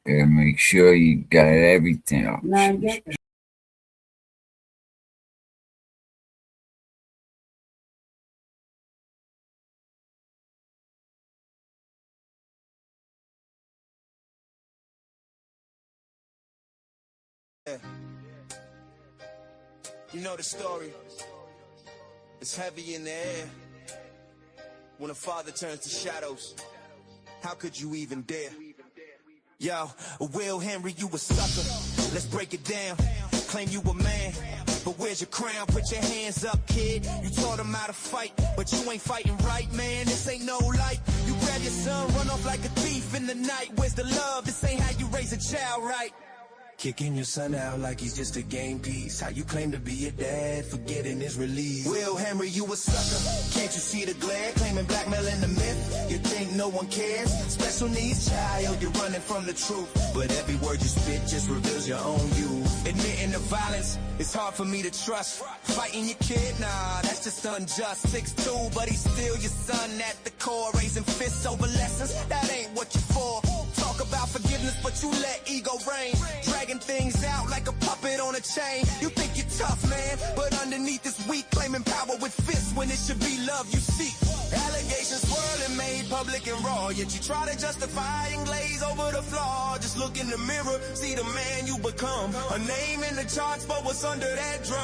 And make sure you got everything up. Yeah. You know the story. It's heavy in the air. When a father turns to shadows, how could you even dare? Yo, Will Henry, you a sucker. Let's break it down. Claim you a man, but where's your crown? Put your hands up, kid. You taught him how to fight, but you ain't fighting right, man. This ain't no life. You grab your son, run off like a thief in the night. Where's the love? This ain't how you raise a child, right? Kicking your son out like he's just a game piece. How you claim to be a dad, forgetting his release. Will Henry, you a sucker. Can't you see the glare? Claiming blackmailing the myth. You think no one cares? Special needs child, you're running from the truth. But every word you spit just reveals your own you. Admitting the violence, it's hard for me to trust. Fighting your kid, nah, that's just unjust. 6'2", but he's still your son at the core. Raising fists over lessons, that ain't what you're for. Talk about forgiveness, but you let ego reign. Dragging things out like a puppet on a chain. You think you're tough, man, but underneath is weak. Claiming power with fists when it should be love you seek. Allegations swirling, made public and raw. Yet you try to justify and glaze over the flaw. Just look in the mirror, see the man you become. A name in the charts, but what's under that drum?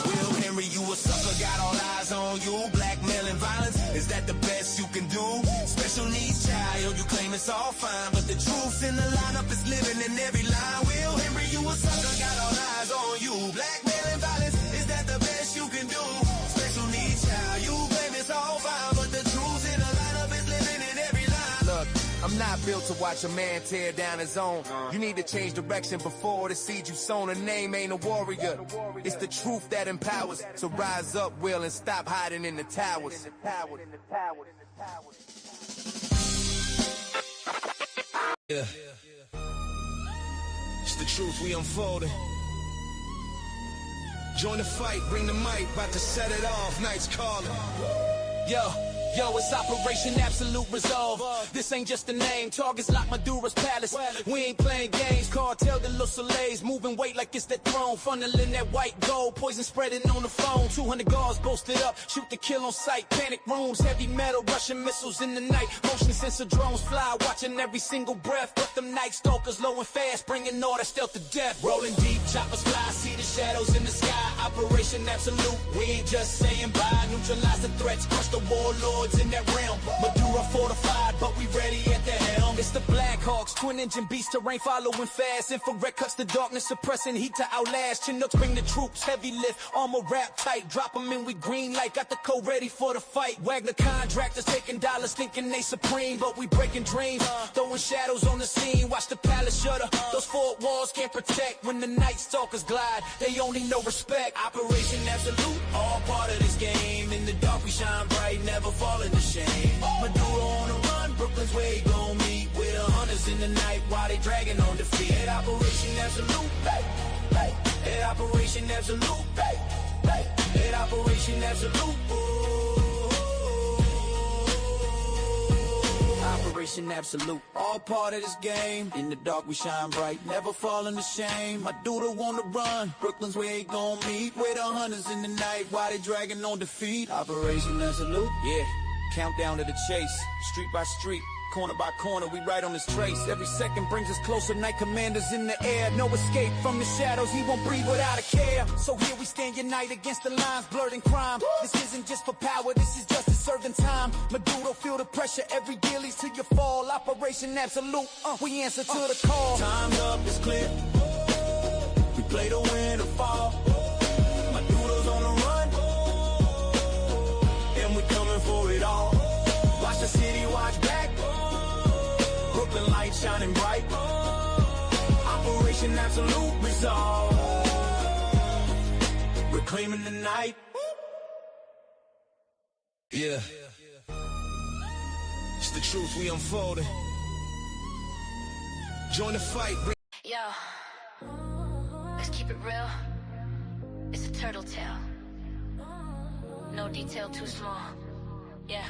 Will Henry, you a sucker, got all eyes on you. Blackmail and violence, is that the best you can do? Special needs child, you claim it's all fine, but the truth in the lineup is living in every line. Will Henry, you a sucker, got all eyes on you. Blackmail and violence, is that the best you can do? Special needs child, you claim it's all fine, but the truth in the lineup is living in every line. Look, I'm not built to watch a man tear down his own. You need to change direction before the seed you sown. A name ain't a warrior. It's the truth that empowers. So rise up, Will, and stop hiding in the towers. Yeah. It's the truth we unfolding. Join the fight, bring the mic, about to set it off. Night's calling. Yo, it's Operation Absolute Resolve. This ain't just a name, targets like Madura's palace. We ain't playing games, cartel de los Soleils. Moving weight like it's that throne, funneling that white gold. Poison spreading on the phone, 200 guards posted up. Shoot to kill on sight, panic rooms. Heavy metal, Russian missiles in the night. Motion sensor drones fly, watching every single breath. But them night stalkers low and fast, bringing all that stealth to death. Rolling deep, choppers fly, see the shadows in the sky. Operation Absolute, we ain't just saying bye. Neutralize the threats, crush the warlords in that realm. Madura fortified, but we ready at the helm. It's the Black Hawks, twin engine beast terrain following fast. Infrared cuts the darkness, suppressing heat to outlast. Chinooks bring the troops, heavy lift, armor wrap tight. Drop them in with green light, got the code ready for the fight. Wagner contractors taking dollars, thinking they supreme, but we breaking dreams, throwing shadows on the scene. Watch the palace shudder, those fort walls can't protect. When the night stalkers glide, they only know respect. Operation Absolute, all part of this game. In the dark we shine bright, never falling to shame. Madura on the run, Brooklyn's where he gon' meet. With the hunters in the night while they dragging on defeat. At Operation Absolute, at Operation Absolute, at Operation Absolute. Operation Absolute, all part of this game. In the dark we shine bright, never falling to shame. My doodle wanna run, Brooklyn's where he gon' meet. With the hunters in the night while they dragging on defeat. Operation Absolute, yeah, countdown to the chase. Street by street, corner by corner, we right on this trace. Every second brings us closer, night commanders in the air. No escape from the shadows, he won't breathe without a care. So here we stand united against the lines, blurred in crime. This isn't just for power, this is justice serving time. Maduro, feel the pressure, every deal leads to your fall. Operation Absolute, we answer to the call. Time's up, it's clear. We play to win or fall. Maduro's on the run, and we coming for it all. Watch the city, watch back. Brooklyn lights shining bright. Operation Absolute Resolve. Reclaiming the night. Yeah. It's the truth we unfolding. Join the fight. Yo, let's keep it real. It's a turtle tail. No detail too small. Yeah.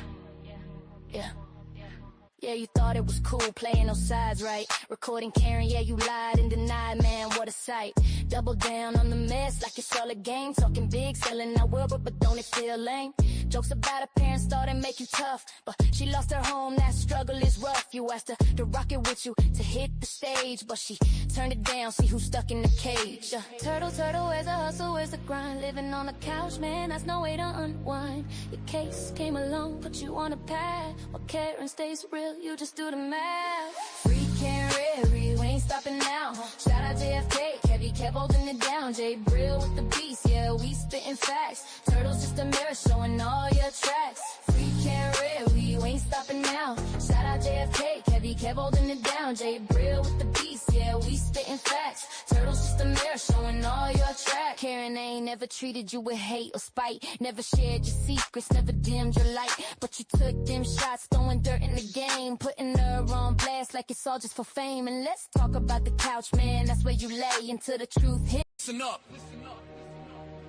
Yeah, you thought it was cool playing those sides, right? Recording Karen, yeah, you lied and denied, man, what a sight. Double down on the mess like it's all a game. Talking big, selling out world, but don't it feel lame? Jokes about her parents thought it'd make you tough, but she lost her home, that struggle is rough. You asked her to rock it with you, to hit the stage, but she turned it down, see who's stuck in the cage. Turtle, turtle, where's the hustle, where's the grind? Living on the couch, man, that's no way to unwind. Your case came along, put you on a path. While Karen stays real, you just do the math. Free Karen, we ain't stopping now. Shout out JFK, Kevy kept holding it down. Jay Brill with the beast, yeah, we spitting facts. Turtle's just a mirror showing all your tracks. Free Karen, we ain't stopping now. Shout out JFK, Kevy kept holding it down. Jay Brill with the beast, yeah, we spitting facts. Turtle's just a mirror showing all your tracks. Karen ain't never treated you with hate or spite. Never shared your secrets, never dimmed your light. But you took them shots, throwing dirt in the game, putting her on blast like it's all just for fame. And let's talk about the couch, man, that's where you lay until the truth hits. Listen up,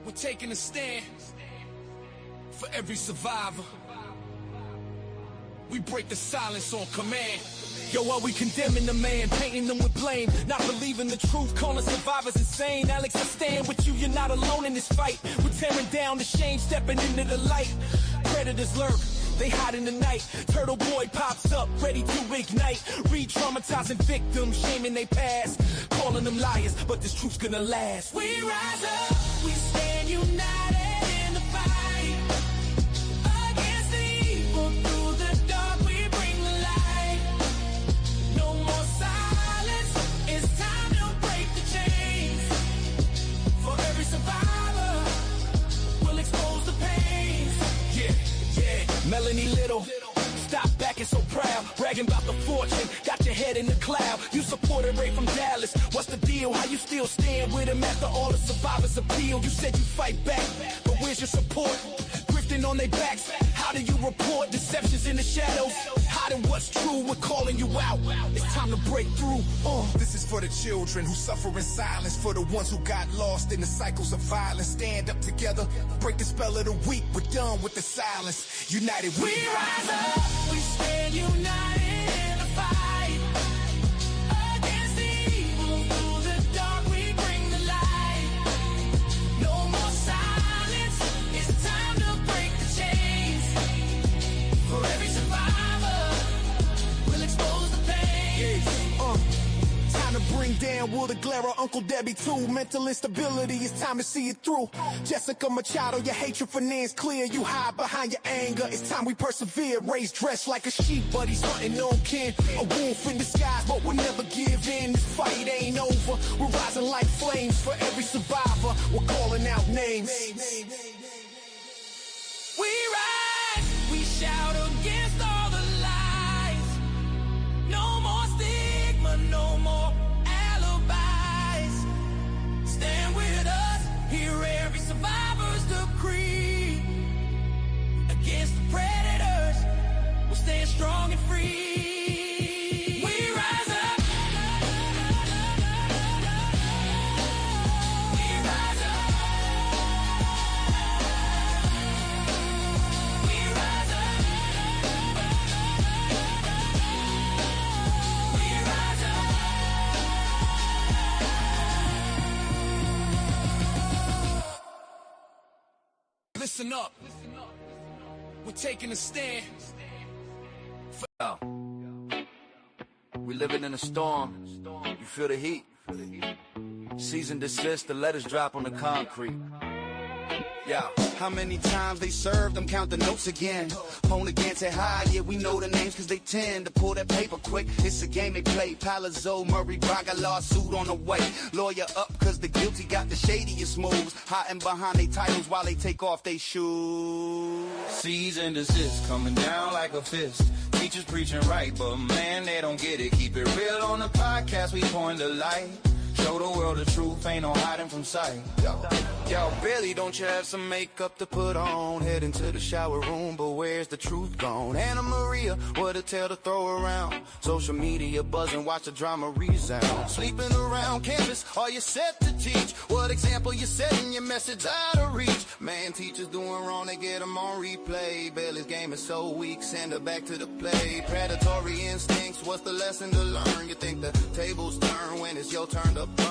we're taking a stand for every survivor. We break the silence on command. Yo, are we condemning the man, painting them with blame? Not believing the truth, calling survivors insane. Alex, I stand with you, you're not alone in this fight. We're tearing down the shame, stepping into the light. Predators lurk, they hide in the night. Turtle boy pops up, ready to ignite. Re-traumatizing victims, shaming they past. Calling them liars, but this truth's gonna last. We rise up, we stand united in the fight. Against the evil, through the dark we bring the light. No more silence, it's time to break the chains. For every survivor, we'll expose the pains. Yeah, yeah, Melanie Little, stop backing so proud, bragging about the fortune, got your head in the cloud. You supported Ray from Dallas, what's the deal? How you still stand with him after all the survivors appeal? You said you fight back, but where's your support? Grifting on their backs, how do you report? Deceptions in the shadows, hiding what's true, we're calling you out. It's time to break through. This is for the children who suffer in silence, for the ones who got lost in the cycles of violence. Stand up together, break the spell of the weak, we're done with the silence. United we rise up, we stand united in the fight. Against the evil, through the dark we bring the light. No more silence, it's time to break the chains. For every survivor, we'll expose the pain. time to bring down Will the Glare or Uncle Debbie too. Mental instability, it's time to see it through. Jessica Machado, your hatred for Nan's clear. You hide behind your anger, it's time we persevere. Raised dressed like a sheep, but he's hunting on kin. A wolf in disguise, but we'll never give in. This fight ain't over, we're rising like flames. For every survivor, we're calling out names. We rise, we shout against all the lies. No more stigma, no more alibis. Stand with us, hear every survivor's decree. Against the predators, we'll stand strong and free. We rise up. We rise up. We rise up. We rise up. Listen up. We're taking a stand. Yo. We living in a storm. You feel the heat. Cease and desist, the letters drop on the concrete. Yeah, how many times they served them, count the notes again. Opponent can't say hi, yeah, we know the names cause they tend to pull that paper quick. It's a game they play, Palazzo, Murray, Braga, lawsuit on the way. Lawyer up cause the guilty got the shadiest moves. Hiding behind they titles while they take off they shoes. Cease and desist, coming down like a fist. Teachers preaching right, but man, they don't get it. Keep it real on the podcast, we point the light. Show the world the truth, ain't no hiding from sight. Yo, Billy, don't you have some makeup to put on? Head into the shower room, but where's the truth gone? Anna Maria, what a tale to throw around. Social media buzzing, watch the drama resound. Sleeping around campus, are you set to teach? What example you setting your message out of reach? Man, teachers doing wrong, they get them on replay. Billy's game is so weak, send her back to the play. Predatory instincts, what's the lesson to learn? You think the tables turn when it's your turn to burn?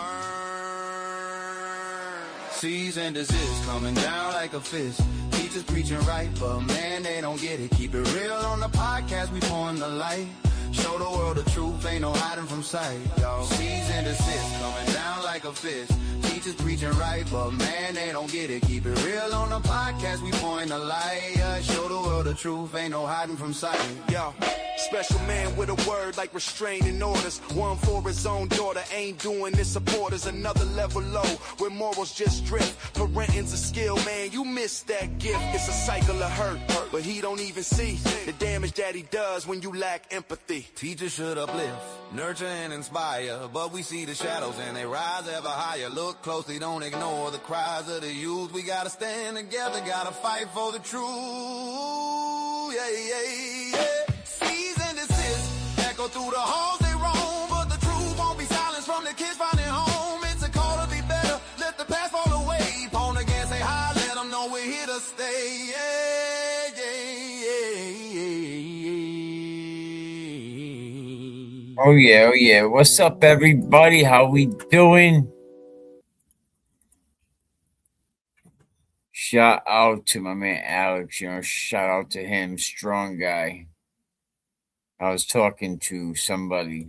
Cease and desist, coming down like a fist. Teachers preaching right, but man, they don't get it. Keep it real on the podcast, we pouring the light. Show the world the truth, ain't no hiding from sight. Cease and desist, coming down like a fist. Teachers preaching right, but man, they don't get it. Keep it real on the podcast, we pouring the light. Show the world the truth, ain't no hiding from sight. Yo, special man with a word like restraining orders. One for his own daughter, ain't doing this supporters. Another level low, where morals just drift. Parenting's a skill, man, you miss that gift. It's a cycle of hurt, but he don't even see the damage that he does when you lack empathy. Teachers should uplift, nurture and inspire, but we see the shadows and they rise ever higher. Look closely, don't ignore the cries of the youth. We gotta stand together, gotta fight for the truth. Yeah, yeah, yeah. Cease and desist, echo through the halls they roam, but the truth won't be silenced from the kids finding home. It's a call to be better, let the past fall away. Pawn again, say hi, let them know we're here to stay. Yeah, yeah, yeah, yeah. Oh yeah, oh yeah. What's up, everybody? How we doing? Shout out to my man Alex. Shout out to him, strong guy. I was talking to somebody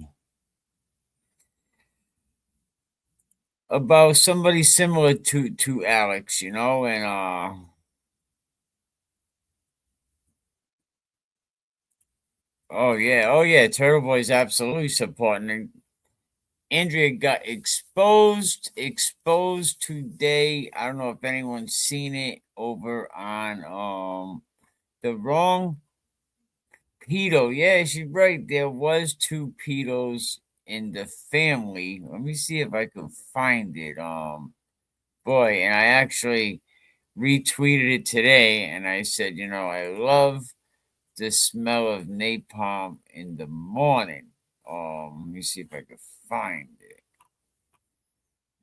about somebody similar to Alex, and oh yeah, Turtle Boy is absolutely supporting. Andrea got exposed today. I don't know if anyone's seen it over on the wrong pedo. Yeah, she's right. There was two pedos in the family. Let me see if I can find it. Boy, and I actually retweeted it today, and I said, I love the smell of napalm in the morning. Let me see if I can find it.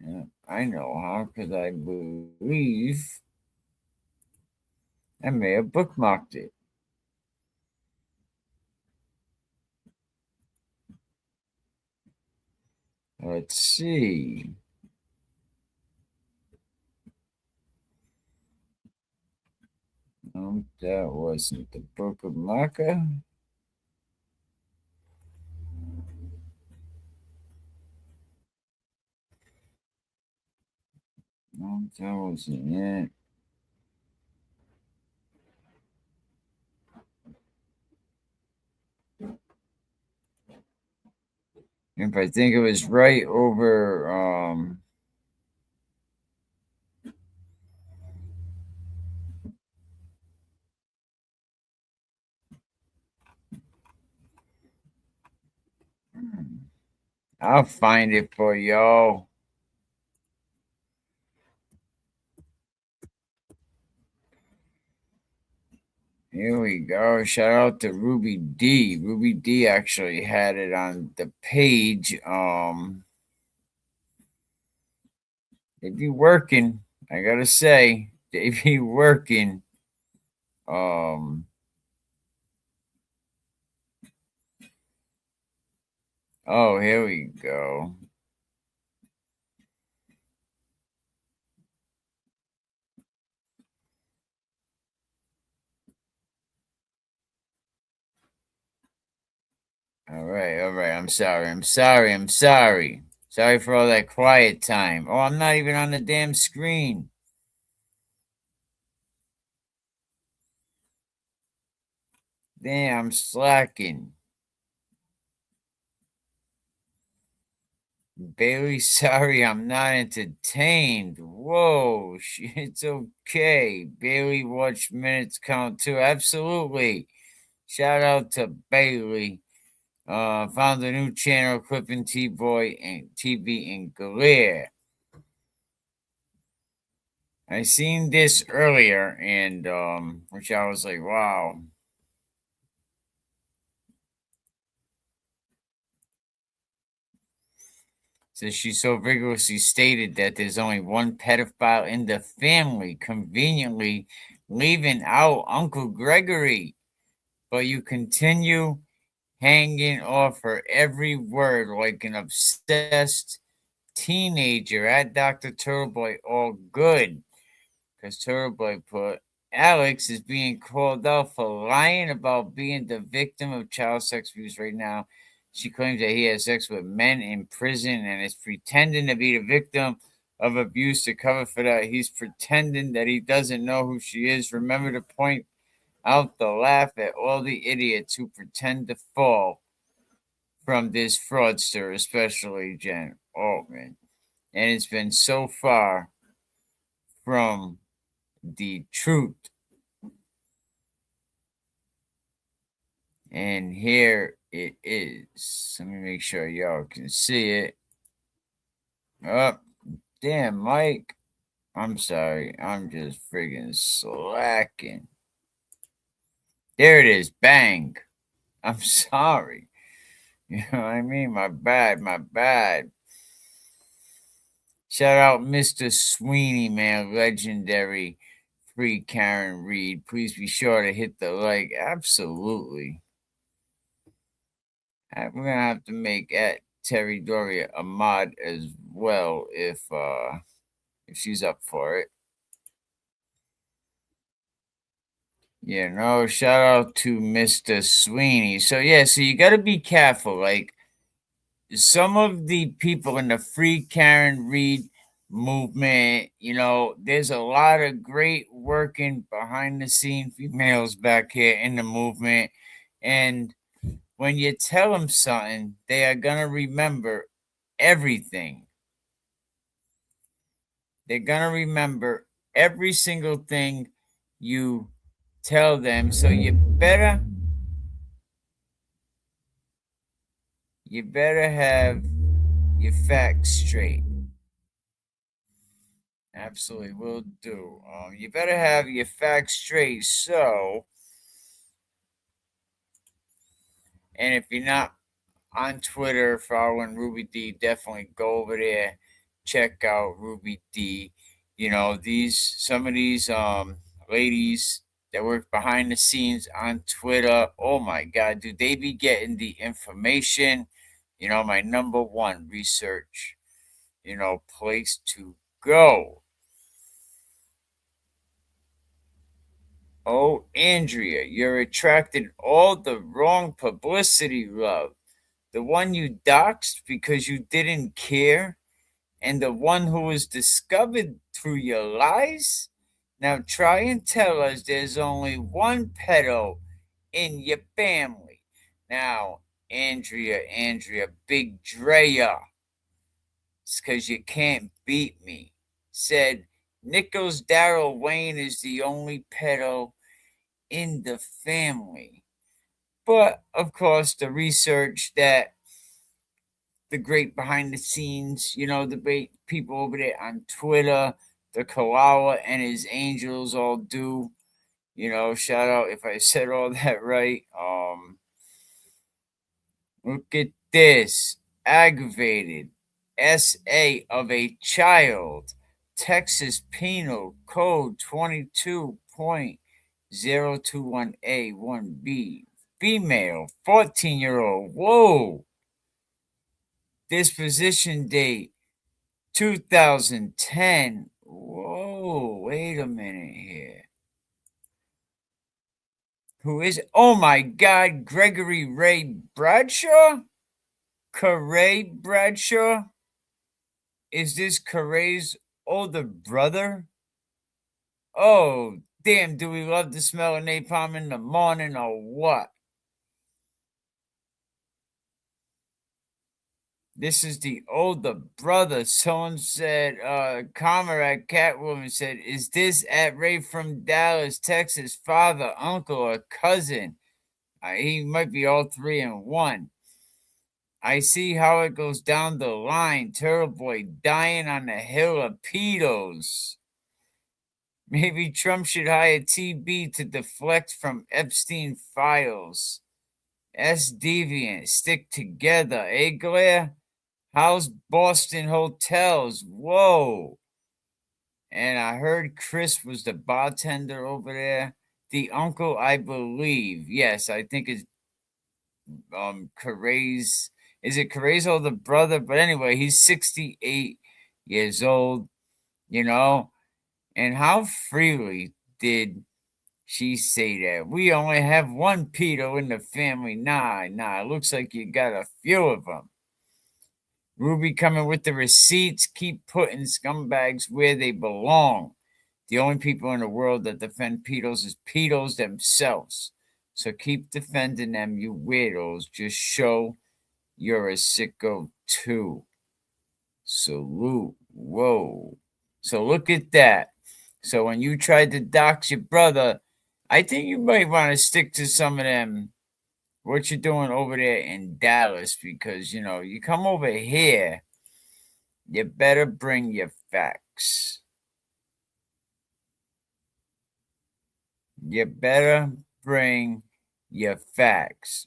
Yeah, I know how, because I believe I may have bookmarked it. Let's see. No, that wasn't the Book of Micah. No, that wasn't it. If I think it was right over I'll find it for y'all. Here we go. Shout out to Ruby D. Ruby D actually had it on the page. They be working. I gotta say, they be working. Oh, here we go. All right, all right. I'm sorry. Sorry for all that quiet time. Oh, I'm not even on the damn screen. Damn, I'm slacking. Bailey, sorry, I'm not entertained. Whoa, it's okay. Bailey, watch minutes count too. Absolutely. Shout out to Bailey. Found a new channel, Clipping T-Boy and TV in Galere. I seen this earlier, and which I was like, wow. So she so vigorously stated that there's only one pedophile in the family, conveniently leaving out Uncle Gregory. But you continue hanging off her every word like an obsessed teenager at Dr. Turboy. All good. Because Turboy put Alex is being called out for lying about being the victim of child sex abuse right now. She claims that he has sex with men in prison and is pretending to be the victim of abuse to cover for that. He's pretending that he doesn't know who she is. Remember to point out the laugh at all the idiots who pretend to fall from this fraudster, especially Jen Altman. And it's been so far from the truth. And here it is. Let me make sure y'all can see it. Oh, damn, Mike. I'm sorry. I'm just friggin' slacking. There it is. Bang. I'm sorry. You know what I mean? My bad. My bad. Shout out Mr. Sweeney, man. Legendary. Free Karen Reed. Please be sure to hit the like. Absolutely. We're gonna have to make at Terry Doria a mod as well if she's up for it. Yeah, no, shout out to Mr. Sweeney. So yeah, so you gotta be careful. Like some of the people in the Free Karen Reed movement, there's a lot of great working behind the scene females back here in the movement. And when you tell them something, they are gonna remember everything. They're gonna remember every single thing you tell them. So you better have your facts straight. Absolutely will do. You better have your facts straight. So, and if you're not on Twitter following Ruby D, definitely go over there, check out Ruby D. Some of these ladies that work behind the scenes on Twitter. Oh my God, do they be getting the information? My number one research, place to go. Oh, Andrea, you're attracting all the wrong publicity, love. The one you doxed because you didn't care, and the one who was discovered through your lies? Now try and tell us there's only one pedo in your family. Now, Andrea, Big Drea, it's because you can't beat me, said Nichols Darrell Wayne is the only pedo in the family. But of course, the research that the great behind the scenes, the great people over there on Twitter, the Kawawa and his angels all do. Shout out if I said all that right. Look at this. Aggravated SA of a child. Texas Penal Code 22.021A 1B. Female, 14-year-old. Whoa. Disposition date 2010. Whoa, wait a minute here. Who is it? Oh my God, Gregory Ray Bradshaw? Corey Bradshaw? Is this Corey's older brother? Oh, damn, do we love the smell of napalm in the morning or what? This is the older brother. Someone said, Comrade Catwoman said, is this at Ray from Dallas, Texas, father, uncle, or cousin? He might be all three in one. I see how it goes down the line. Turtle Boy dying on the hill of pedos. Maybe Trump should hire TB to deflect from Epstein files. S. Deviant, stick together. Eh, Glare? How's Boston hotels? Whoa. And I heard Chris was the bartender over there. The uncle, I believe. Yes, I think it's Carray's. Is it Carray's the brother? But anyway, he's 68 years old, you know. And how freely did she say that? We only have one pedo in the family. Nah, it looks like you got a few of them. Ruby coming with the receipts. Keep putting scumbags where they belong. The only people in the world that defend pedos is pedos themselves. So keep defending them, you weirdos. Just show you're a sicko too. Salute. Whoa. So look at that. So when you tried to dox your brother, I think you might want to stick to some of them, what you're doing over there in Dallas, because, you come over here, you better bring your facts. You better bring your facts.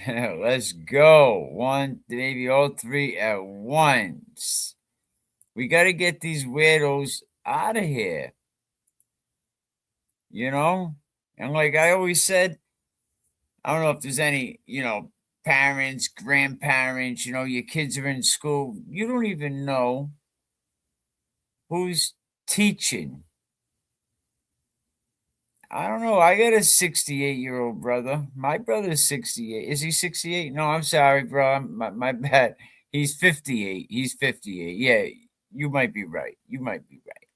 Let's go. One, maybe all three at once. We got to get these weirdos out of here. And like I always said, I don't know if there's any, parents, grandparents, your kids are in school. You don't even know who's teaching. I don't know. I got a 68-year-old brother. My brother's 68. Is he 68? No, I'm sorry, bro. My bad. He's 58. He's 58. Yeah, you might be right. You might be right.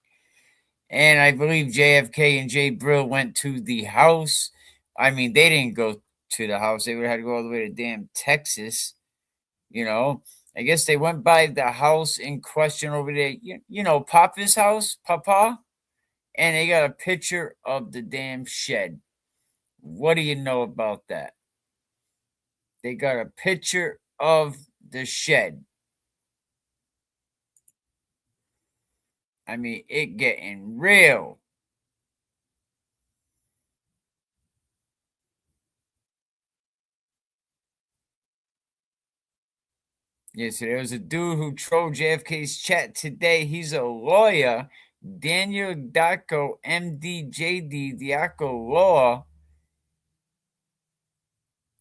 And I believe JFK and Jay Brill went to the house. I mean, they didn't go to the house. They would have had to go all the way to damn Texas. I guess they went by the house in question over there. Papa's house, Papa. And they got a picture of the damn shed. What do you know about that? They got a picture of the shed. I mean, it getting real. Yeah, so there was a dude who trolled JFK's chat today. He's a lawyer, Daniel Daco, MD, JD, Diaco Law,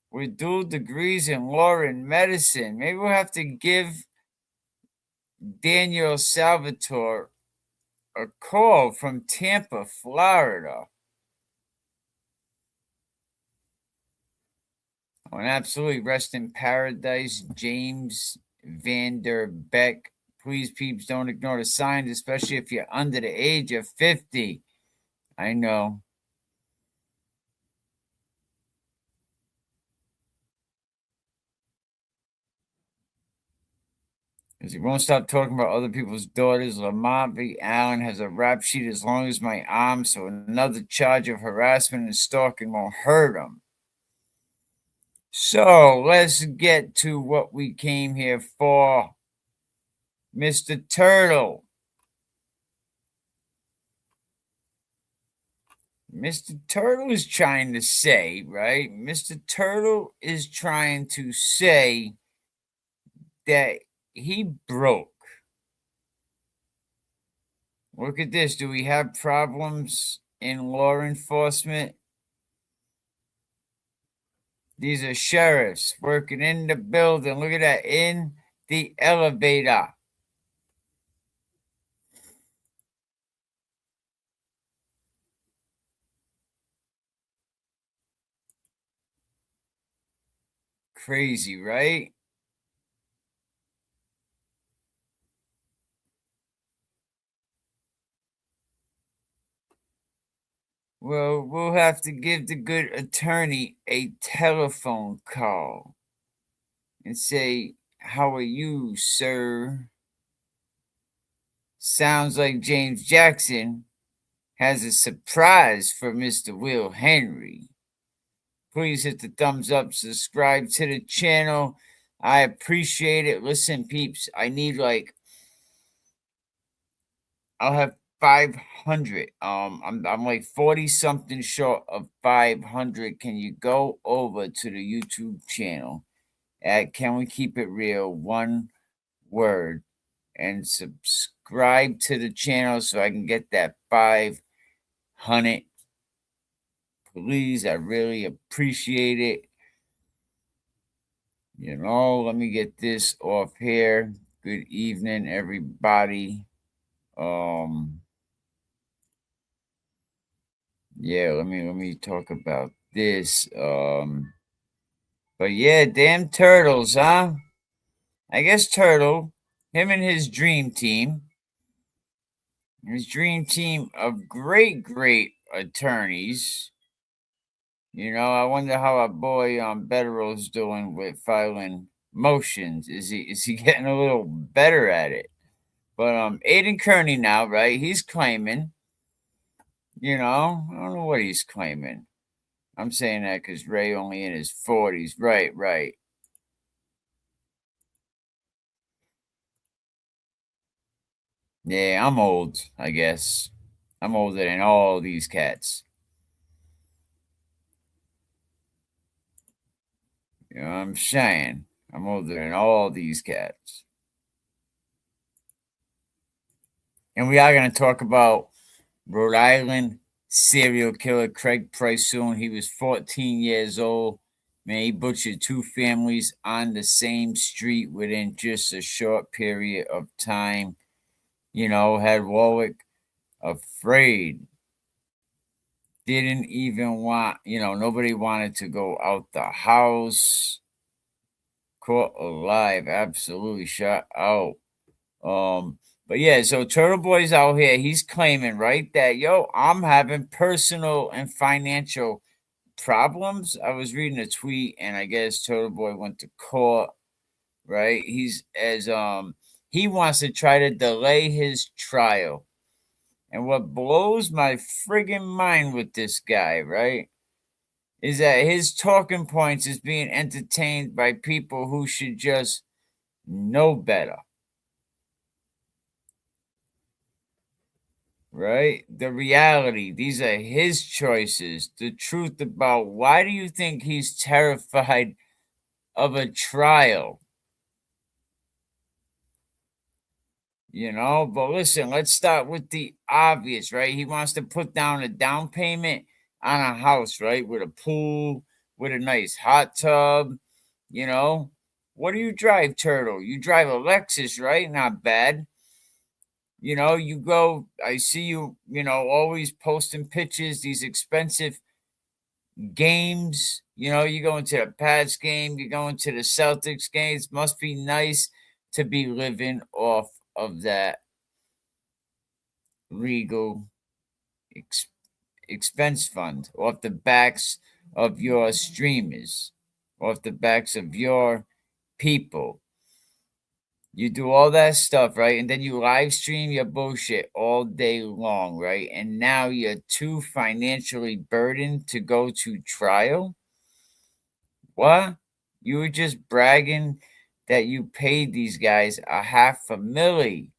with dual degrees in law and medicine. Maybe we'll have to give Daniel Salvatore a call from Tampa, Florida. Oh, and absolutely rest in paradise, James Vander Beck. Please, peeps, don't ignore the signs, especially if you're under the age of 50. I know. Because he won't stop talking about other people's daughters. Lamont V. Allen has a rap sheet as long as my arm, so another charge of harassment and stalking won't hurt him. So let's get to what we came here for. Mr. Turtle. Mr. Turtle is trying to say, right? Mr. Turtle is trying to say that he broke. Look at this. Do we have problems in law enforcement? These are sheriffs working in the building. Look at that. In the elevator. Crazy, right? Well, we'll have to give the good attorney a telephone call and say, "How are you, sir?" Sounds like James Jackson. has a surprise for Mr. Will Henry. Please hit the thumbs up, subscribe to the channel. I appreciate it. Listen, peeps, I need I'll have 500. I'm like 40 something short of 500. Can you go over to the YouTube channel at Can We Keep It Real? One word, and subscribe to the channel so I can get that 500. Please, I really appreciate it. Let me get this off here. Good evening, everybody. Yeah, let me talk about this. But yeah, damn turtles, huh? I guess Turtle, him and his dream team of great attorneys. I wonder how our boy Bettero's doing with filing motions. Is he getting a little better at it? But Aidan Kearney now, right? He's claiming, I don't know what he's claiming. I'm saying that because Ray only in his 40s. Right. Yeah, I'm old, I guess. I'm older than all these cats. You know what I'm saying? I'm older than all these cats. And we are going to talk about Rhode Island serial killer Craig Price soon. He was 14 years old. Man, he butchered two families on the same street within just a short period of time. Had Warwick afraid. Didn't even want, nobody wanted to go out the house. Caught alive, absolutely shot out. But yeah, so Turtle Boy's out here. He's claiming, right, that I'm having personal and financial problems. I was reading a tweet, and I guess Turtle Boy went to court, right? He wants to try to delay his trial. And what blows my friggin' mind with this guy, right, is that his talking points is being entertained by people who should just know better. Right? The reality, these are his choices. The truth about why do you think he's terrified of a trial? But listen, let's start with the obvious, right? He wants to put down a down payment on a house, right? With a pool, with a nice hot tub, you know. What do you drive, Turtle? You drive a Lexus, right? Not bad. You go, I see you, always posting pictures, these expensive games. You go into the Pats game, you go into the Celtics games. Must be nice to be living off of that legal ex- expense fund, off the backs of your streamers, off the backs of your people. You do all that stuff, right? And then you live stream your bullshit all day long, right? And now you're too financially burdened to go to trial. What? You were just bragging that you paid these guys a $500,000.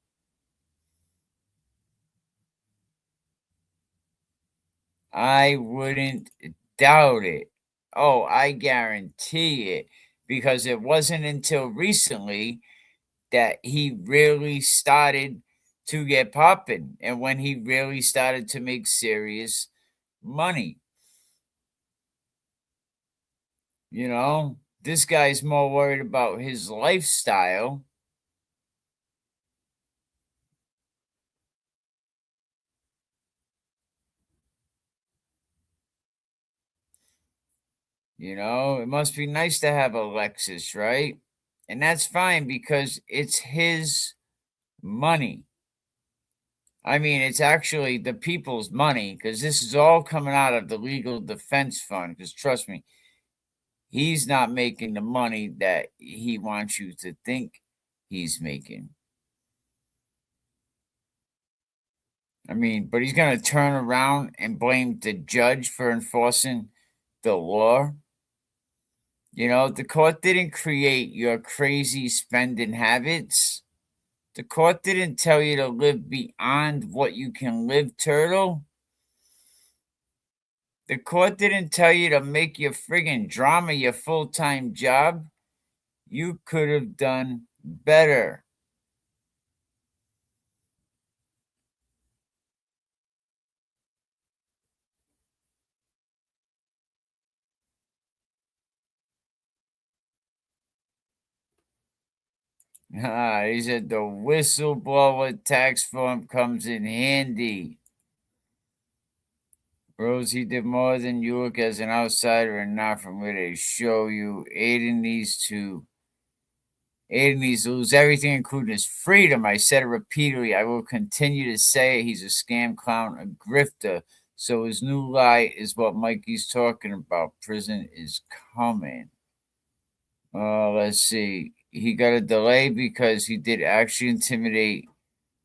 I wouldn't doubt it. Oh, I guarantee it. Because it wasn't until recently that he really started to get popping and when he really started to make serious money. This guy's more worried about his lifestyle. It must be nice to have a Lexus, right? And that's fine because it's his money. I mean, it's actually the people's money because this is all coming out of the legal defense fund. Because trust me, he's not making the money that he wants you to think he's making. I mean, but he's going to turn around and blame the judge for enforcing the law. You know, the court didn't create your crazy spending habits. The court didn't tell you to live beyond what you can live, turtle. The court didn't tell you to make your friggin' drama your full time job. You could have done better. He said the whistleblower tax form comes in handy. Rose, he did more than you look as an outsider and not from where they show you. Aiden needs to lose everything, including his freedom. I said it repeatedly. I will continue to say it. He's a scam clown, a grifter. So his new lie is what Mikey's talking about. Prison is coming. Let's see. He got a delay because he did actually intimidate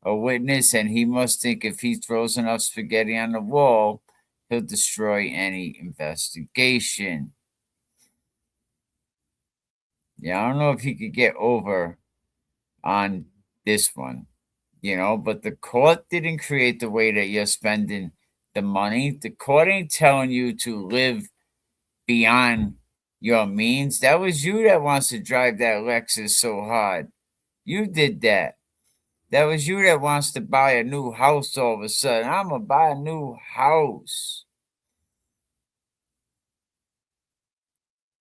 a witness, and he must think if he throws enough spaghetti on the wall, he'll destroy any investigation. Yeah, I don't know if he could get over on this one, but the court didn't create the way that you're spending the money. The court ain't telling you to live beyond your means. That was you that wants to drive that Lexus so hard. You did that. That was you that wants to buy a new house all of a sudden. I'm going to buy a new house.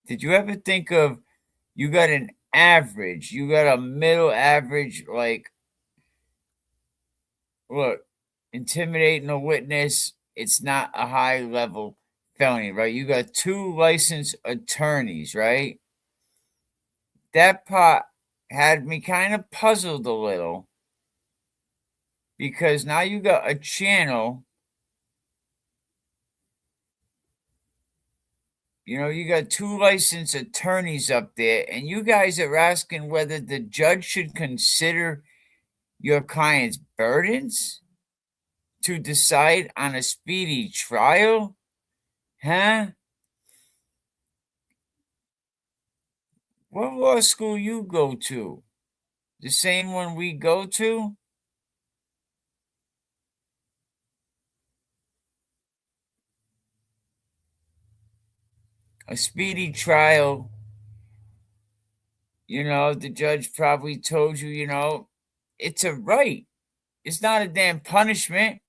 Did you ever think of you got an average, you got a middle average, like, look, intimidating a witness, it's not a high level felony, right? You got two licensed attorneys, right? That part had me kind of puzzled a little because now you got a channel. You got two licensed attorneys up there, and you guys are asking whether the judge should consider your client's burdens to decide on a speedy trial? Huh? What law school you go to? The same one we go to? A speedy trial, the judge probably told you, it's a right. It's not a damn punishment.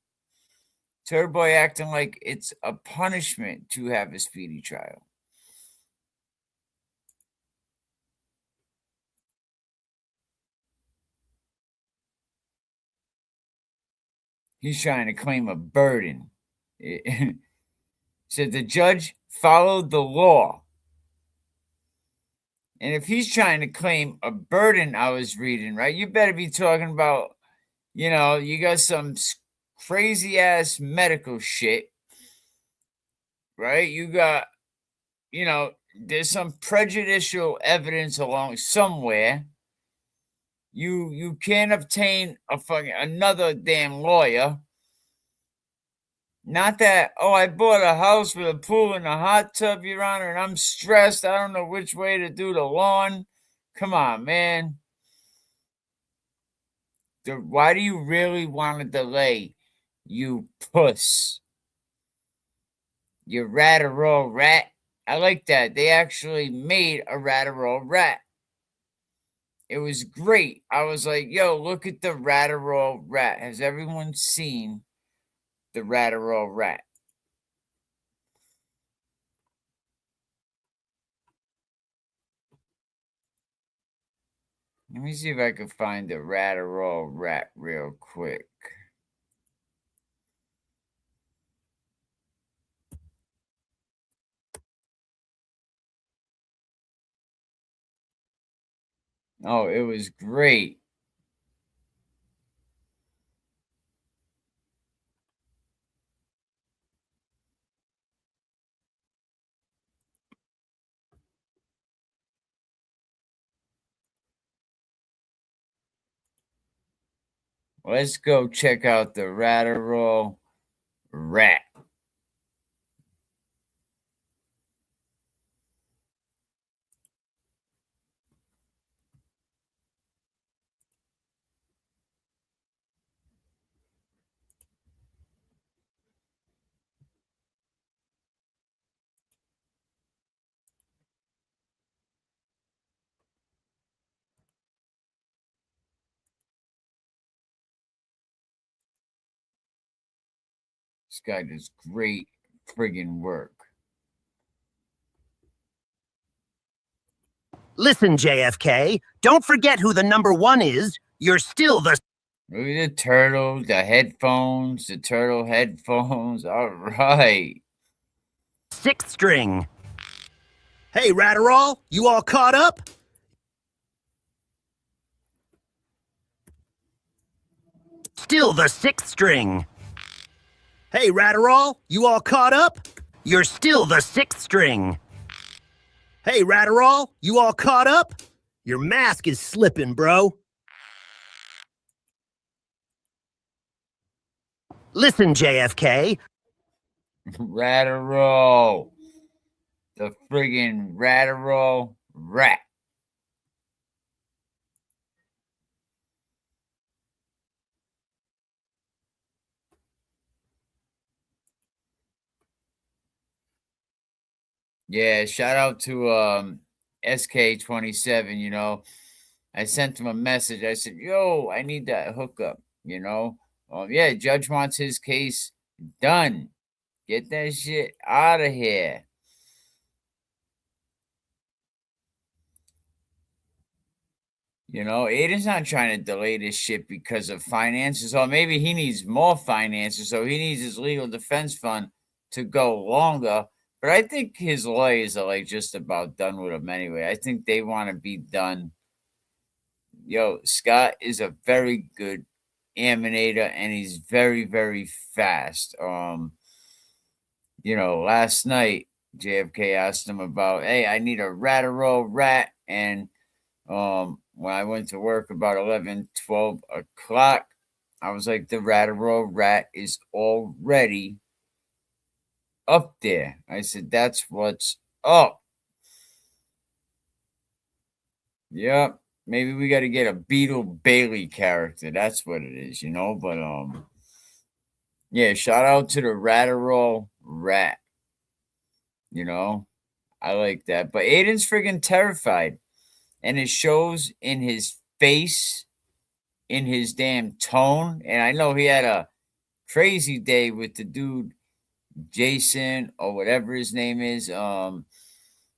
Turboy acting like it's a punishment to have a speedy trial. He's trying to claim a burden. Said the judge followed the law. And if he's trying to claim a burden, I was reading, right? You better be talking about, you got some crazy ass medical shit, right? You got, there's some prejudicial evidence along somewhere. You can't obtain another damn lawyer. Not that, oh, I bought a house with a pool and a hot tub, Your Honor, and I'm stressed. I don't know which way to do the lawn. Come on, man. Why do you really want to delay, you puss? You rat-a-roll rat. I like that. They actually made a rat-a-roll rat. It was great. I was like, yo, look at the rat-a-roll rat. Has everyone seen the rat-a-roll rat? Let me see if I can find the rat-a-roll rat real quick. Oh, it was great. Let's go check out the Ratterall Rat. This guy does great friggin' work. Listen, JFK, don't forget who the number one is. You're still the Look at the turtle, the turtle headphones. All right. sixth string. Hey, Ratterall, you all caught up? Still the sixth string. Hey, Ratterall, you all caught up? You're still the sixth string. Hey, Ratterall, you all caught up? Your mask is slipping, bro. Listen, JFK. Ratterall. The friggin' Ratterall Rat. Yeah, shout out to SK27, I sent him a message. I said, "Yo, I." That hookup. Yeah, judge wants his case done. Get that shit out of here. Aiden's not trying to delay this shit because of finances, or maybe he needs more finances, so he needs his legal defense fund to go longer. But I think his lawyers are like just about done with him anyway. I think they want to be done. Yo, Scott is a very good animator and he's very, very fast. Last night JFK asked him about, hey, I need a Ratterall rat. And when I went to work about 11, 12 o'clock, I was like, the Ratterall rat is already up there. I said, that's what's up. Yep. Maybe we got to get a Beetle Bailey character. That's what it is. But yeah, shout out to the Ratterall rat. I like that. But Aiden's friggin' terrified, and it shows in his face, in his damn tone. And I know he had a crazy day with the dude Jason or whatever his name is.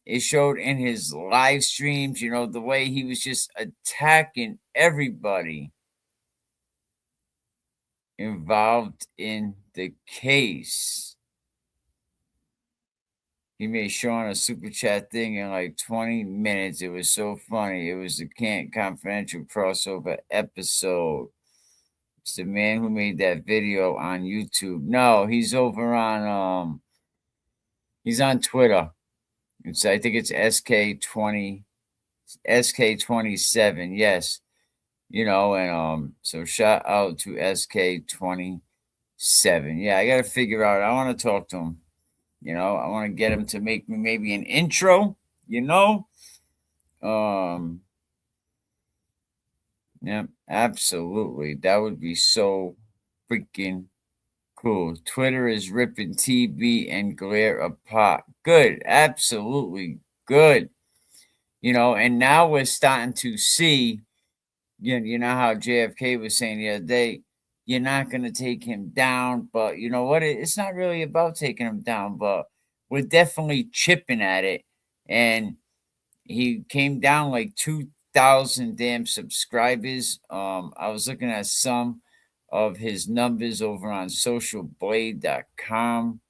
It showed in his live streams, the way he was just attacking everybody involved in the case. He made Sean a super chat thing in like 20 minutes. It was so funny. It was the Can't Confidential crossover episode. It's the man who made that video on YouTube. No, he's over on he's on Twitter. I think it's SK20 SK27. Yes. And so shout out to SK27. Yeah, I got to figure out. I want to talk to him. I want to get him to make me maybe an intro, you know? Yeah, absolutely. That would be so freaking cool. Twitter is ripping TB and Glare apart. Good. Absolutely good. And now we're starting to see, you know how JFK was saying the other day, you're not going to take him down. But you know what? It's not really about taking him down, but we're definitely chipping at it. And he came down like 2,000 damn subscribers. I was looking at some of his numbers over on socialblade.com,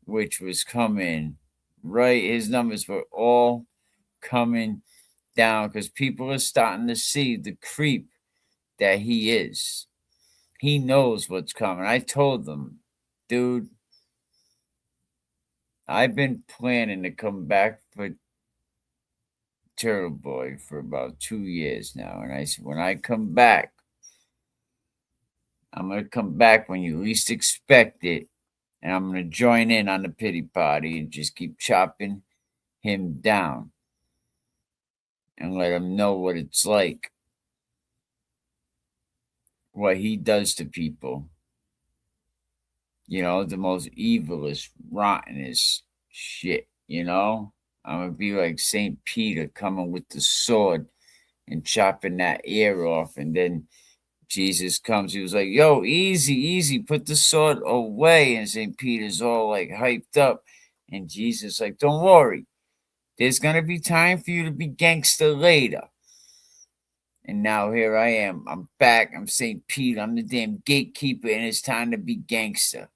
which was coming right. His numbers were all coming down because people are starting to see the creep that he is. He knows what's coming. I told them, dude, I've been planning to come back for Turtle Boy for about 2 years now. And I said, when I come back, I'm gonna come back when you least expect it, and I'm gonna join in on the pity party and just keep chopping him down and let him know what it's like, what he does to people. You know, the most evilest, rottenest shit, you know? I'm gonna be like St. Peter coming with the sword and chopping that ear off. And then Jesus comes, he was like, yo, easy, easy, put the sword away. And St. Peter's all like hyped up. And Jesus, like, don't worry, there's gonna be time for you to be gangster later. And now here I am. I'm back. I'm St. Peter. I'm the damn gatekeeper, and it's time to be gangster.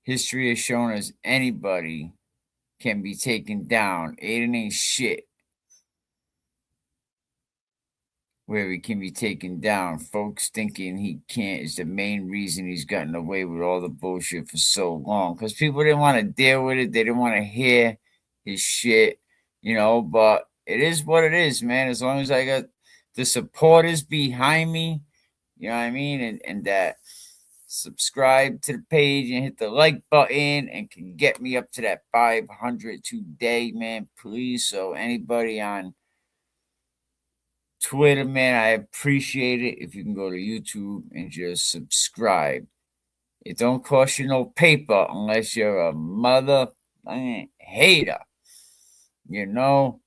History has shown us anybody can be taken down. Aidan ain't shit where he can be taken down. Folks thinking he can't is the main reason he's gotten away with all the bullshit for so long. Because people didn't want to deal with it. They didn't want to hear his shit, you know. But it is what it is, man. As long as I got the supporters behind me, you know what I mean? And that subscribe to the page and hit the like button and can get me up to that 500 today, man, please. So anybody on Twitter, man, I appreciate it if you can go to YouTube and just subscribe. It don't cost you no paper unless you're a mother hater, you know.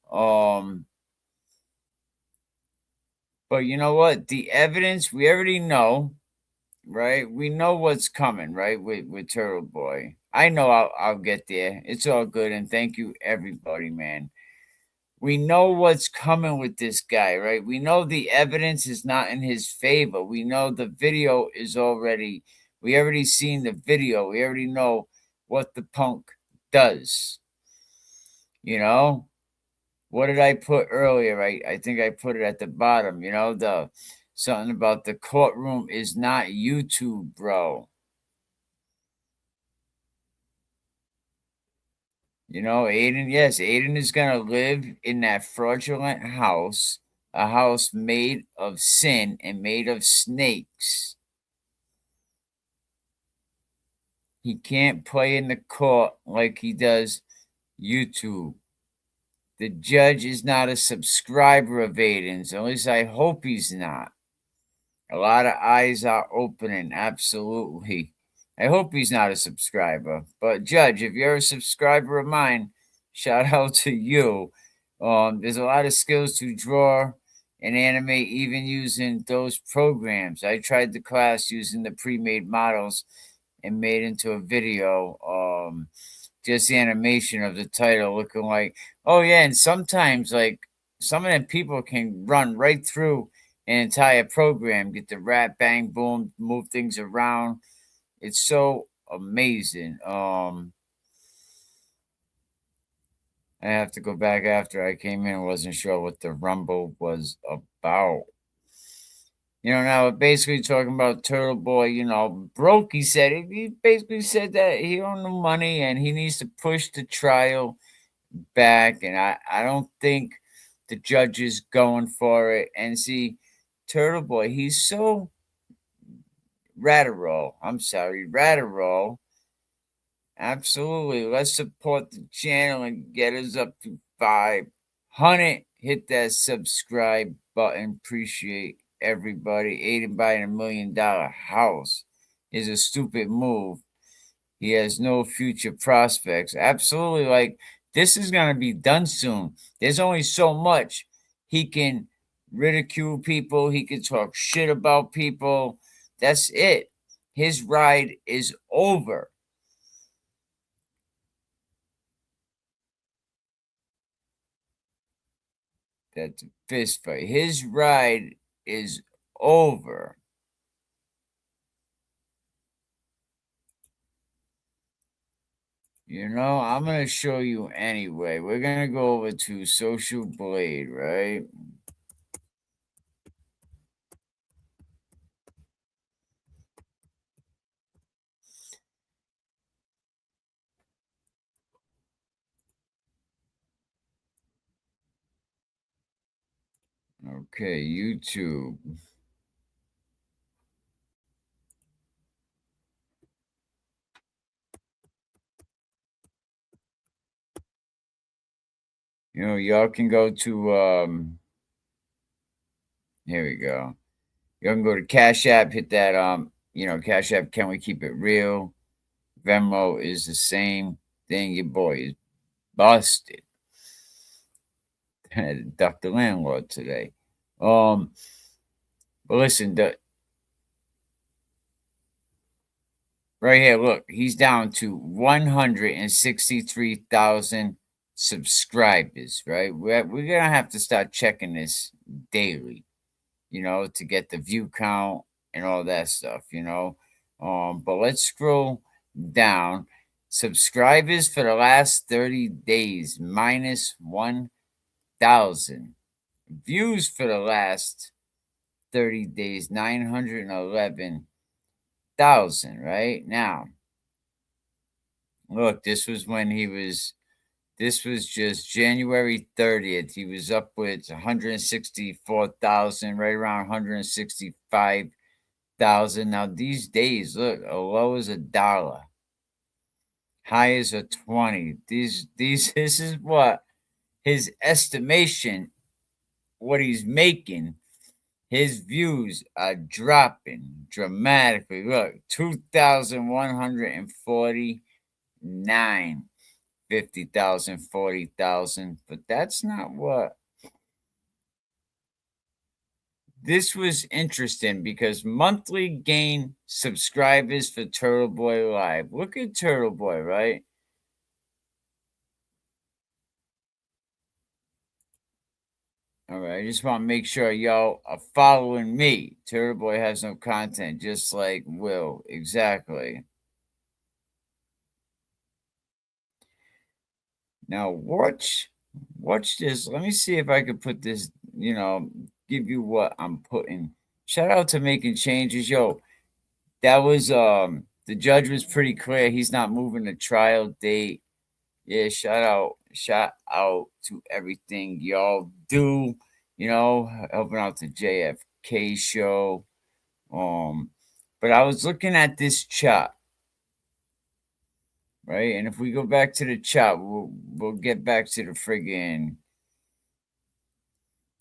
But you know what, the evidence we already know, right? We know what's coming, right? With Turtle Boy. I know I'll get there. It's all good, and thank you everybody, man. We know what's coming with this guy, right? We know the evidence is not in his favor. We know the video is already we already seen the video. We already know what the punk does. You know? What did I put earlier? I think I put it at the bottom, you know, the something about the courtroom is not YouTube, bro. You know, Aidan, yes, Aidan is going to live in that fraudulent house, a house made of sin and made of snakes. He can't play in the court like he does YouTube. The judge is not a subscriber of Aidan's, at least I hope he's not. A lot of eyes are opening, absolutely. I hope he's not a subscriber. But Judge, if you're a subscriber of mine, shout out to you. There's a lot of skills to draw and animate, even using those programs. I tried the class using the pre-made models and made into a video. Just the animation of the title looking like, oh yeah, and sometimes like some of them people can run right through an entire program, get the rat bang boom, move things around. It's so amazing. I have to go back after I came in. I wasn't sure what the rumble was about. You know, now basically talking about Turtle Boy, you know, broke. He said he basically said that he don't know money and he needs to push the trial back. And I don't think the judge is going for it. And see, Turtle Boy, he's so Ratterall. I'm sorry, Ratterall. Absolutely. Let's support the channel and get us up to 500. Hit that subscribe button. Appreciate everybody. Aided by $1 million house is a stupid move. He has no future prospects. Absolutely. Like, this is going to be done soon. There's only so much he can ridicule people. He can talk shit about people. That's it. His ride is over. That's a fist fight. His ride is over. You know, I'm going to show you anyway. We're going to go over to Social Blade, right? Okay, YouTube. Y'all can go to here we go. Y'all can go to Cash App, hit that Cash App, can we keep it real? Venmo is the same thing. Your boy is busted. Had to duck the landlord today. But listen, right here, look, he's down to 163,000 subscribers, right? We're going to have to start checking this daily, to get the view count and all that stuff. But let's scroll down. Subscribers for the last 30 days, minus 1,000. Views for the last 30 days, 911,000, right? Now, look, this was just January 30th. He was up with 164,000, right around 165,000. Now, these days, look, a low as $1, high as a 20. This is what his estimation, what he's making. His views are dropping dramatically. Look, 2,149, 50,000, 40,000. But that's not what. This was interesting because monthly gain subscribers for Turtle Boy Live. Look at Turtle Boy, right? All right, I just want to make sure y'all are following me. Turtle Boy has no content, just like Will. Exactly. Now watch this. Let me see if I could put this, give you what I'm putting. Shout out to making changes. Yo, that was the judge was pretty clear. He's not moving the trial date. Yeah, shout out to everything y'all do, helping out the JFK show. But I was looking at this chart, right? And if we go back to the chart, we'll get back to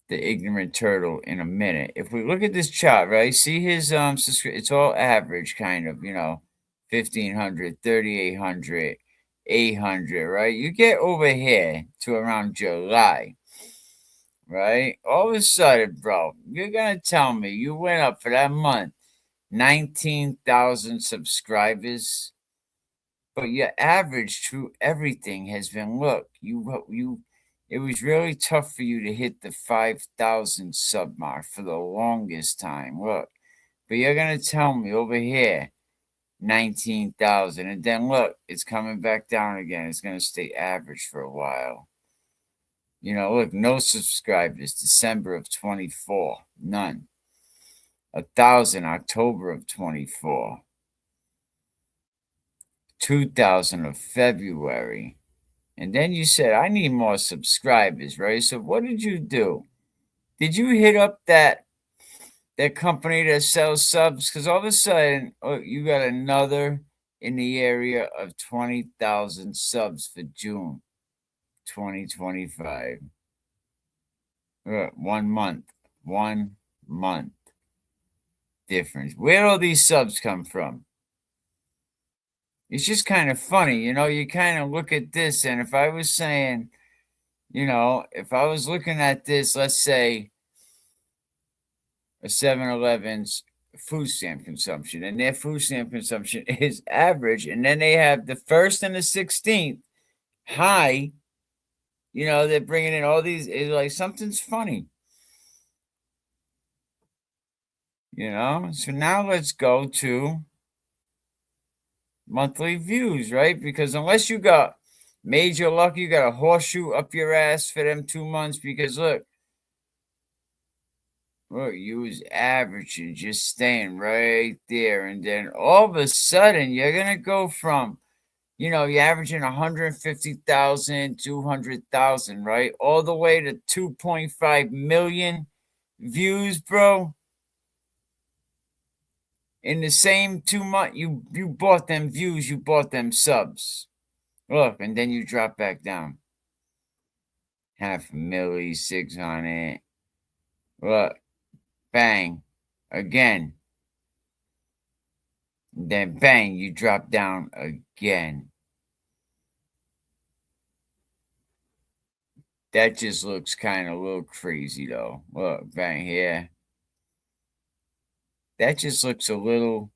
the ignorant turtle in a minute. If we look at this chart, right? See his it's all average kind of, 1,500, 3,800, 800, right? You get over here to around July, right? All of a sudden, bro, you're gonna tell me you went up for that month 19,000 subscribers, but your average through everything has been, look, it was really tough for you to hit the 5,000 sub mark for the longest time. Look, but you're gonna tell me over here 19,000, and then look, it's coming back down again. It's gonna stay average for a while. Look, no subscribers, December of 24, none. 1,000, October of 24. 2,000 of February. And then you said, I need more subscribers, right? So what did you do? Did you hit up that company that sells subs? Because all of a sudden, you got another in the area of 20,000 subs for June 2025. 1 month difference. Where all these subs come from? It's just kind of funny, you kind of look at this, and if I was saying, if I was looking at this, let's say a 7-Eleven's food stamp consumption, and their food stamp consumption is average, and then they have the 1st and the 16th high, they're bringing in all these, it's like something's funny. So now let's go to monthly views, right? Because unless you got major luck, you got a horseshoe up your ass for them 2 months. Because look, you was averaging, just staying right there, and then all of a sudden you're gonna go from, you're averaging 150,000, 200,000, right, all the way to 2.5 million views, bro. In the same 2 months, you bought them views, you bought them subs. Look, and then you drop back down. 500,000, 600. Look, bang, again. Then bang, you drop down again. That just looks kind of a little crazy, though. Look, bang here. That just looks a little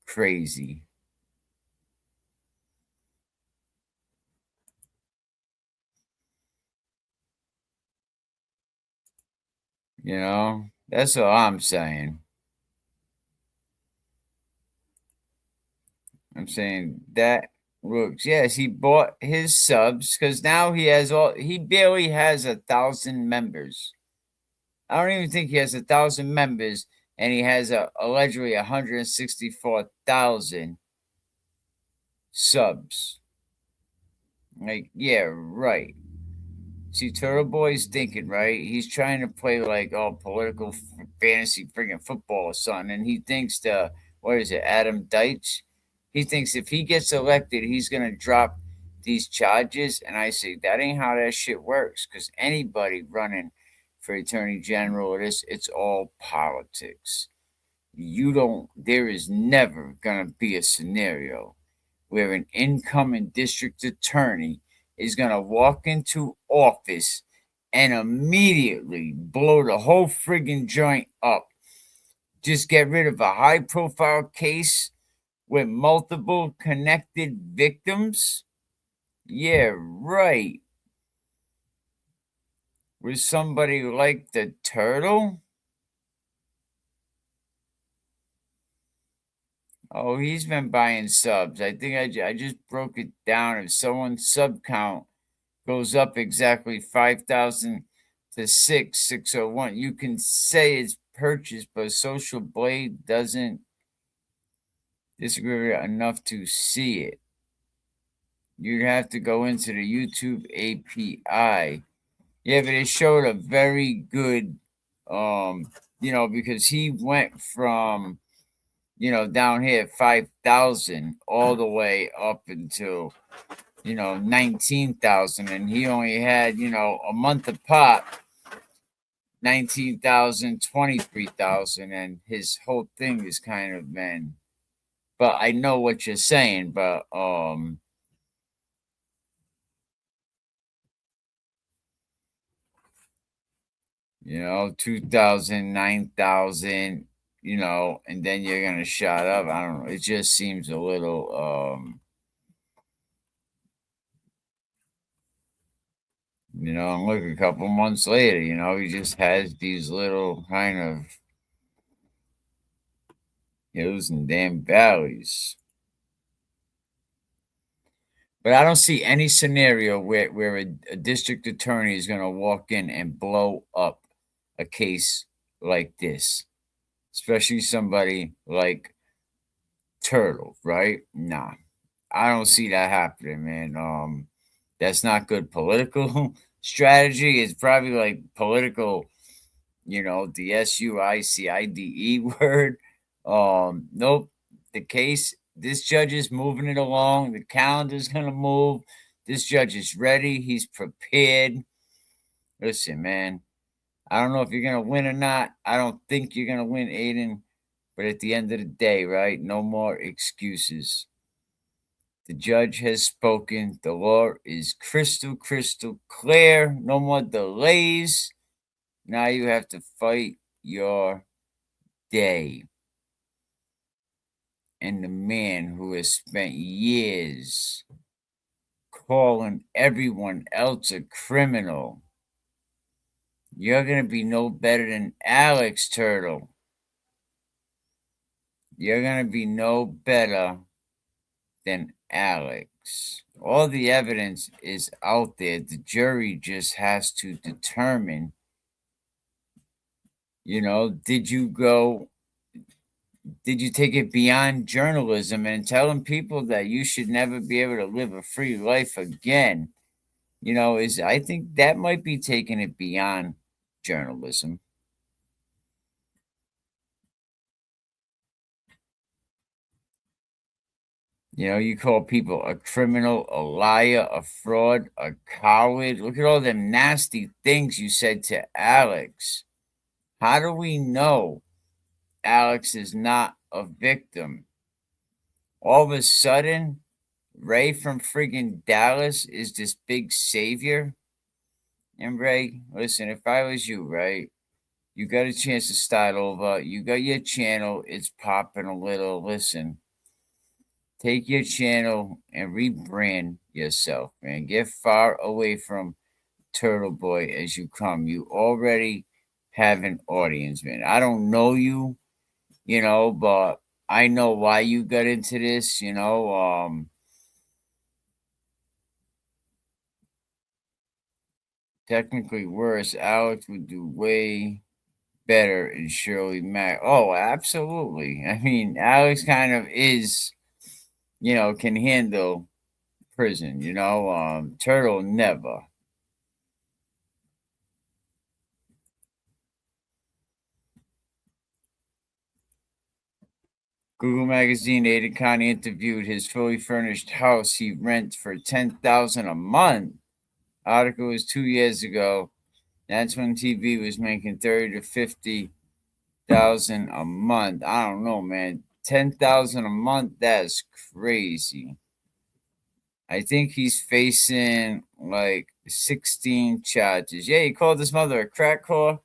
crazy. You know, that's all I'm saying. I'm saying that looks, yes, he bought his subs because now he barely has 1,000 members. I don't even think he has 1,000 members, and he has allegedly 164,000 subs. Like, yeah, right. See, Turtle Boy's thinking, right? He's trying to play like political fantasy friggin' football or something, and he thinks what is it, Adam Deitch? He thinks if he gets elected, he's gonna drop these charges, and I say that ain't how that shit works. Because anybody running for attorney general, it's all politics. You don't. There is never gonna be a scenario where an incoming district attorney is going to walk into office and immediately blow the whole friggin' joint up. Just get rid of a high profile case with multiple connected victims. Yeah, right. With somebody like the turtle? Oh, he's been buying subs. I think I just broke it down. If someone's sub count goes up exactly 5,000 to 6,601, you can say it's purchased, but Social Blade doesn't disagree enough to see it. You'd have to go into the YouTube API. Yeah, but it showed a very good, because he went from, down here 5,000 all the way up until 19,000, and he only had, a month apart, 19,000, 23,000, and his whole thing is kind of been, but I know what you're saying, but, 2,000, 9,000, and then you're going to shut up. I don't know. It just seems a little, and look, a couple months later, he just has these little kind of hills and damn valleys. But I don't see any scenario where a district attorney is going to walk in and blow up a case like this, especially somebody like Turtle, right? Nah, I don't see that happening, man. That's not good political strategy. It's probably like political, the SUICIDE word. Nope. The case, this judge is moving it along. The calendar's gonna move. This judge is ready. He's prepared. Listen, man. I don't know if you're gonna win or not. I don't think you're gonna win, Aidan. But at the end of the day, right? No more excuses. The judge has spoken. The law is crystal, crystal clear. No more delays. Now you have to fight your day. And the man who has spent years calling everyone else a criminal, you're going to be no better than Alex Turtle. You're going to be no better than Alex. All the evidence is out there. The jury just has to determine, did you take it beyond journalism and telling people that you should never be able to live a free life again? I think that might be taking it beyond journalism. You know, you call people a criminal, a liar, a fraud, a coward. Look at all them nasty things you said to Alex. How do we know Alex is not a victim? All of a sudden, Ray from friggin' Dallas is this big savior. And Ray, listen, if I was you, right, you got a chance to start over. You got your channel, it's popping a little. Listen, take your channel and rebrand yourself, man. Get far away from Turtle Boy as you come. You already have an audience, man. I don't know you, but I know why you got into this, technically worse. Alex would do way better in Shirley Mack. Oh, absolutely. I mean, Alex kind of is, can handle prison, Turtle never. Google Magazine, Aidan Connie interviewed his fully furnished house he rents for $10,000 a month. Article was 2 years ago. That's when TV was making 30 to 50,000 a month. I don't know, man. 10,000 a month, that's crazy. I think he's facing like 16 charges. Yeah, he called his mother a crack whore.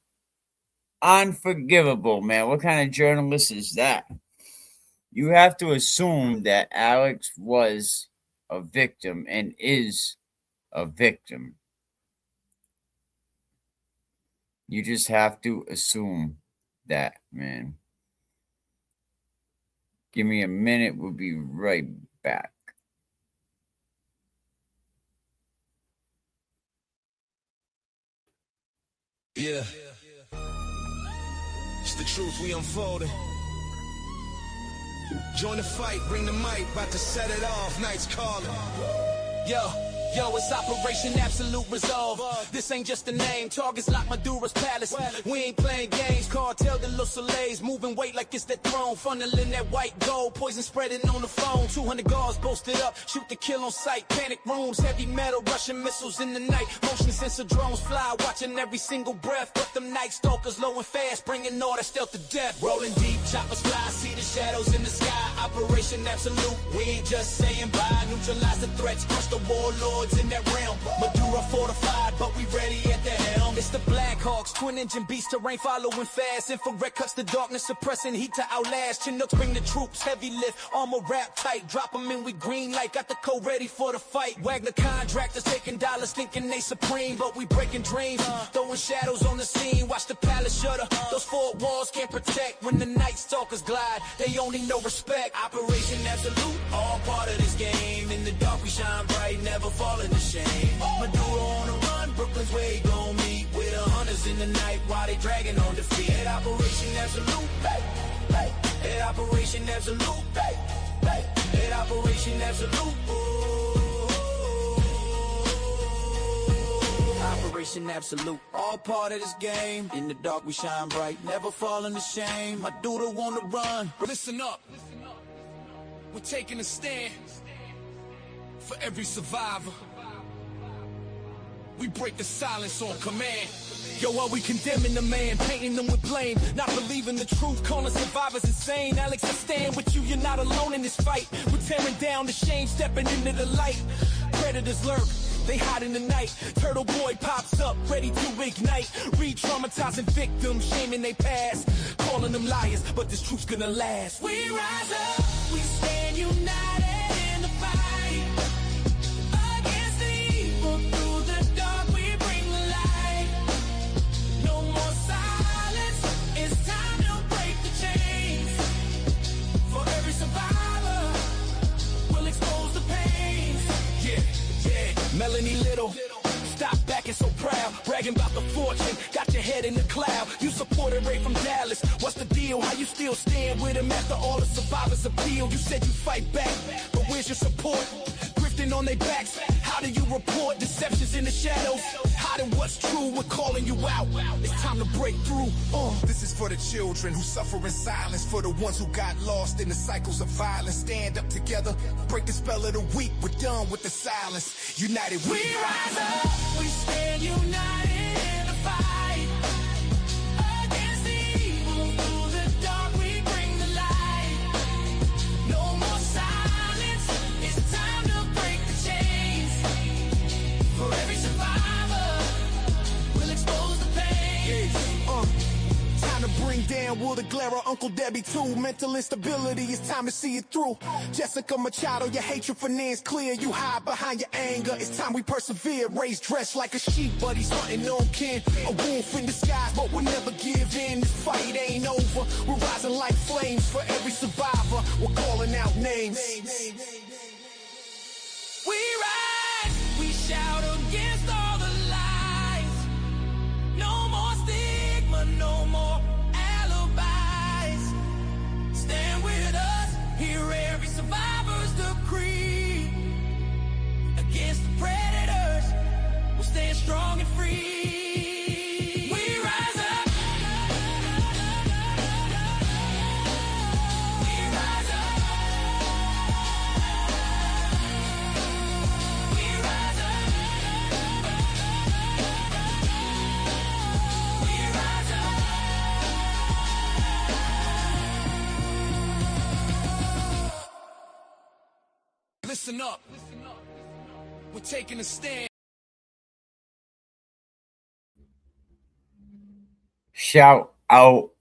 Unforgivable, man. What kind of journalist is that? You have to assume that Alex was a victim and is a victim. You just have to assume that, man. Give me a minute. We'll be right back. Yeah. It's the truth we unfolding. Join the fight, bring the mic, about to set it off, Night's calling. Yo, it's Operation Absolute Resolve. This ain't just a name, targets like Madura's palace. We ain't playing games, cartel de los Soleils. Moving weight like it's that throne, funneling that white gold. Poison spreading on the phone, 200 guards posted up. Shoot to kill on sight, panic rooms. Heavy metal, Russian missiles in the night. Motion sensor drones fly, watching every single breath. But them night stalkers low and fast, bringing all that stealth to death. Rolling deep, choppers fly, see the shadows in the sky. Operation Absolute, we ain't just saying bye. Neutralize the threats, crush the warlords in that realm. Madura fortified, but we ready at the helm. It's the Black Hawks, twin engine beast terrain following fast. Infrared cuts the darkness, suppressing heat to outlast. Chinooks bring the troops, heavy lift, armor wrap tight. Drop them in with green light, got the code ready for the fight. Wagner contractors taking dollars, thinking they supreme, but we breaking dreams. Throwing shadows on the scene, watch the palace shudder. Those four walls can't protect when the night stalkers glide. They only know respect. Operation Absolute, all part of this game. In the dark we shine bright, never falling to shame. Madura on the run, Brooklyn's where he gon' meet. With the hunters in the night while they dragging on defeat. At Operation Absolute, at Operation Absolute, at Operation Absolute. Operation Absolute, all part of this game. In the dark we shine bright, never falling to shame. Madura on the run. Listen up. We're taking a stand for every survivor. We break the silence on command. Yo, are we condemning the man, painting them with blame, not believing the truth, calling survivors insane? Alex, I stand with you, you're not alone in this fight. We're tearing down the shame, stepping into the light. Predators lurk, they hide in the night. Turtle Boy pops up, ready to ignite. Re-traumatizing victims, shaming they past, calling them liars, but this truth's gonna last. We rise up, we stand united in the fight. Against the evil, through the dark we bring the light. No more silence, it's time to break the chains. For every survivor, we'll expose the pains. Yeah, Melanie Little. Stop backing so proud, bragging about the fortune, got your head in the cloud. You supported Ray from Dallas, what's the deal? How you still stand with him after all the survivors appeal? You said you fight back, but where's your support? Grifting on their backs, how How do you report deceptions in the shadows? Hiding what's true, we're calling you out. It's time to break through. This is for the children who suffer in silence, for the ones who got lost in the cycles of violence. Stand up together, break the spell of the weak. We're done with the silence. United we rise up, we stand united in the fight. Against the evil, through the dark we bring the light. No more silence, it's time to break the chains. For every survivor, we'll expose the pain. Time to bring down Will the Glare, Uncle Debbie too. Mental instability, it's time to see it through. Jessica Machado, your hatred for Nan's clear. You hide behind your anger, it's time we persevere. Raised dressed like a sheep, buddies hunting on kin. A wolf in disguise, but we'll never give in. This fight ain't over, we're rising like flames. For every survivor, we're calling out names. We rise, we shout against all the lies. No more stigma, no more alibis. Stand with us, hear every survivor's decree. Against the predators, we'll stand strong and free. We rise up. We rise up. We rise up. We rise up. Listen up. We're taking a stand. Shout out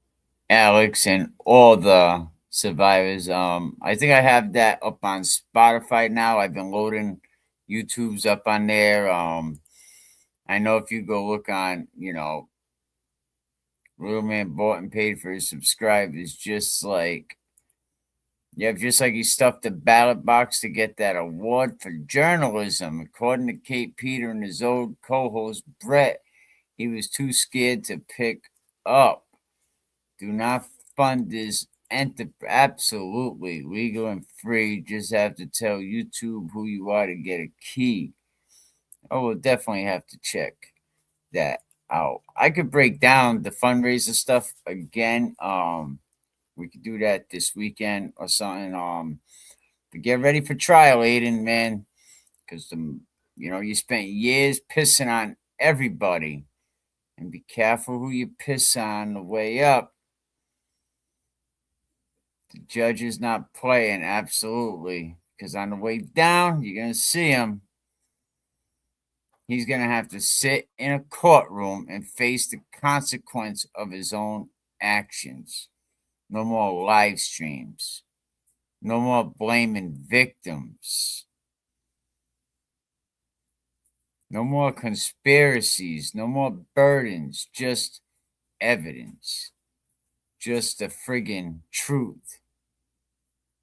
Alex and all the survivors. I think I have that up on Spotify now. I've been loading YouTube's up on there. I know if you go look on, Real Man bought and paid for his subscribers, just like he stuffed the ballot box to get that award for journalism. According to Kate Peter and his old co-host Brett, he was too scared to pick up. Do not fund this absolutely legal and free. Just have to tell YouTube who you are to get a key. Oh, we'll definitely have to check that out. I could break down the fundraiser stuff again. We could do that this weekend or something. But get ready for trial, Aidan, man, because you spent years pissing on everybody, and be careful who you piss on the way up. The judge is not playing, absolutely, because on the way down, you're gonna see him. He's gonna have to sit in a courtroom and face the consequence of his own actions. No more live streams. No more blaming victims. No more conspiracies. No more burdens. Just evidence. Just the friggin' truth.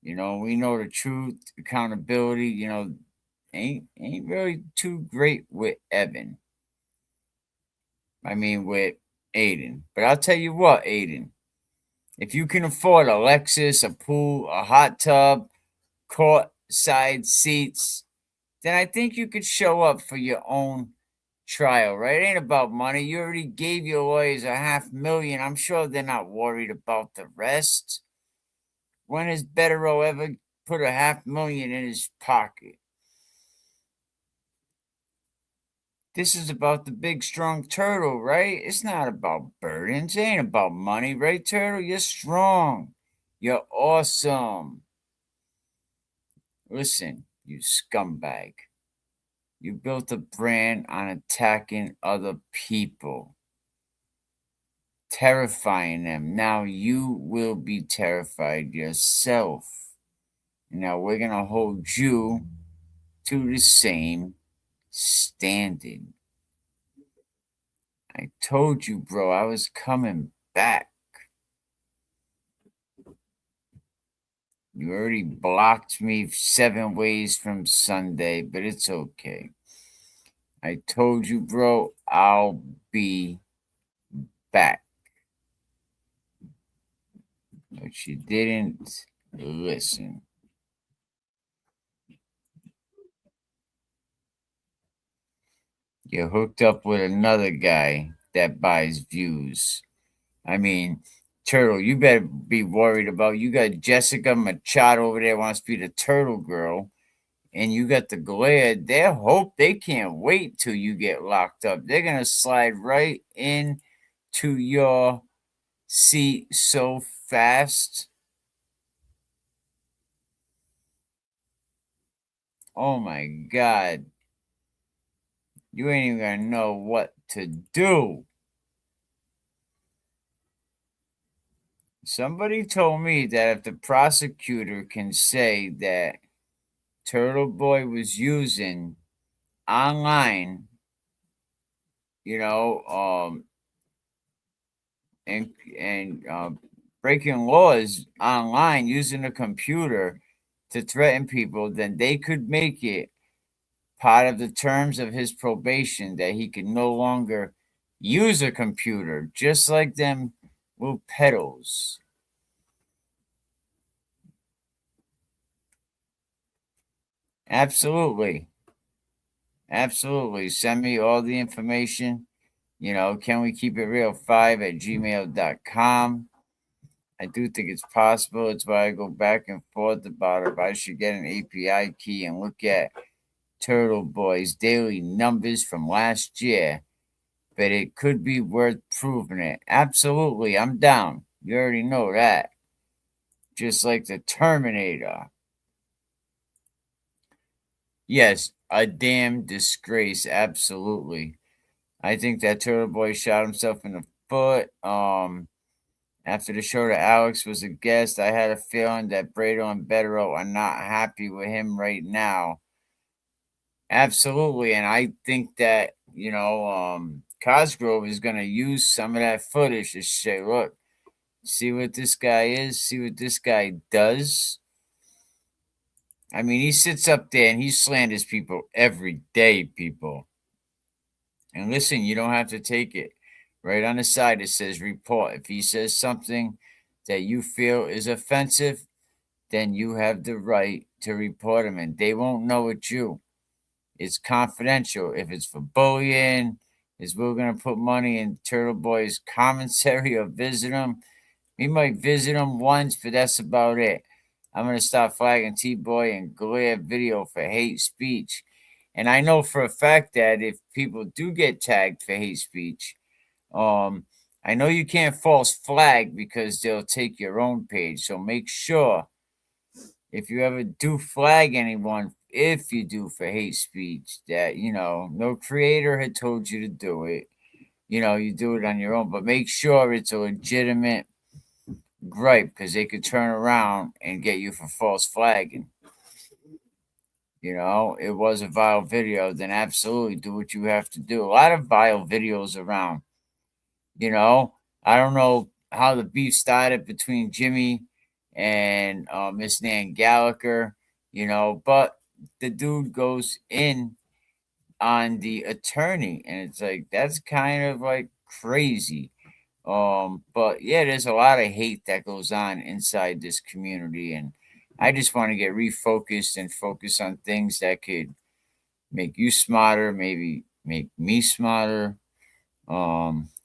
We know the truth, accountability, ain't really too great with Evan. I mean with Aidan. But I'll tell you what, Aidan. If you can afford a Lexus, a pool, a hot tub, courtside seats, then I think you could show up for your own trial, right? It ain't about money. You already gave your lawyers $500,000. I'm sure they're not worried about the rest. When has Betterow ever put $500,000 in his pocket? This is about the big, strong turtle, right? It's not about burdens. It ain't about money, right, turtle? You're strong. You're awesome. Listen, you scumbag. You built a brand on attacking other people, terrifying them. Now you will be terrified yourself. Now we're going to hold you to the same standard. I told you, bro, I was coming back. You already blocked me 7 ways from Sunday, but it's okay. I told you, bro, I'll be back. But you didn't listen. you're hooked up with another guy that buys views. I mean, Turtle, you better be worried about. You got Jessica Machado over there wants to be the Turtle girl, and you got the Glare. They can't wait till you get locked up. They're gonna slide right in to your seat so fast. Oh my God. You ain't even gonna know what to do. Somebody told me that if the prosecutor can say that Turtle Boy was using online, you know, and breaking laws online using a computer to threaten people, then they could make it part of the terms of his probation that he could no longer use a computer, just like them little pedos. Absolutely. Absolutely. Send me all the information. Can we keep it real 5 at gmail.com. I do think it's possible. It's why I go back and forth about if I should get an API key and look at Turtle Boy's daily numbers from last year. But it could be worth proving it. Absolutely, I'm down. You already know that. Just like the Terminator. Yes, a damn disgrace. Absolutely. I think that Turtle Boy shot himself in the foot. After the show that Alex was a guest, I had a feeling that Brado and Betero are not happy with him right now. Absolutely, and I think that Cosgrove is going to use some of that footage to say, "Look, see what this guy is. See what this guy does." I mean, he sits up there and he slanders people every day, people. And listen, you don't have to take it. Right on the side, it says report. If he says something that you feel is offensive, then you have the right to report him, and they won't know it's you. It's confidential. If it's for bullying, is we're gonna put money in Turtle Boy's commissary or visit him. We might visit him once, but that's about it. I'm gonna stop flagging T-Boy and Glare video for hate speech. And I know for a fact that if people do get tagged for hate speech, um, I know you can't false flag because they'll take your own page. So make sure if you ever do flag anyone, if you do for hate speech, that no creator had told you to do it. You do it on your own, but make sure it's a legitimate gripe because they could turn around and get you for false flagging. It was a vile video, then absolutely do what you have to do. A lot of vile videos around. I don't know how the beef started between Jimmy and Miss Nan Gallagher, but the dude goes in on the attorney, and it's like that's kind of like crazy. But yeah, there's a lot of hate that goes on inside this community, and I just want to get refocused and focus on things that could make you smarter, maybe make me smarter.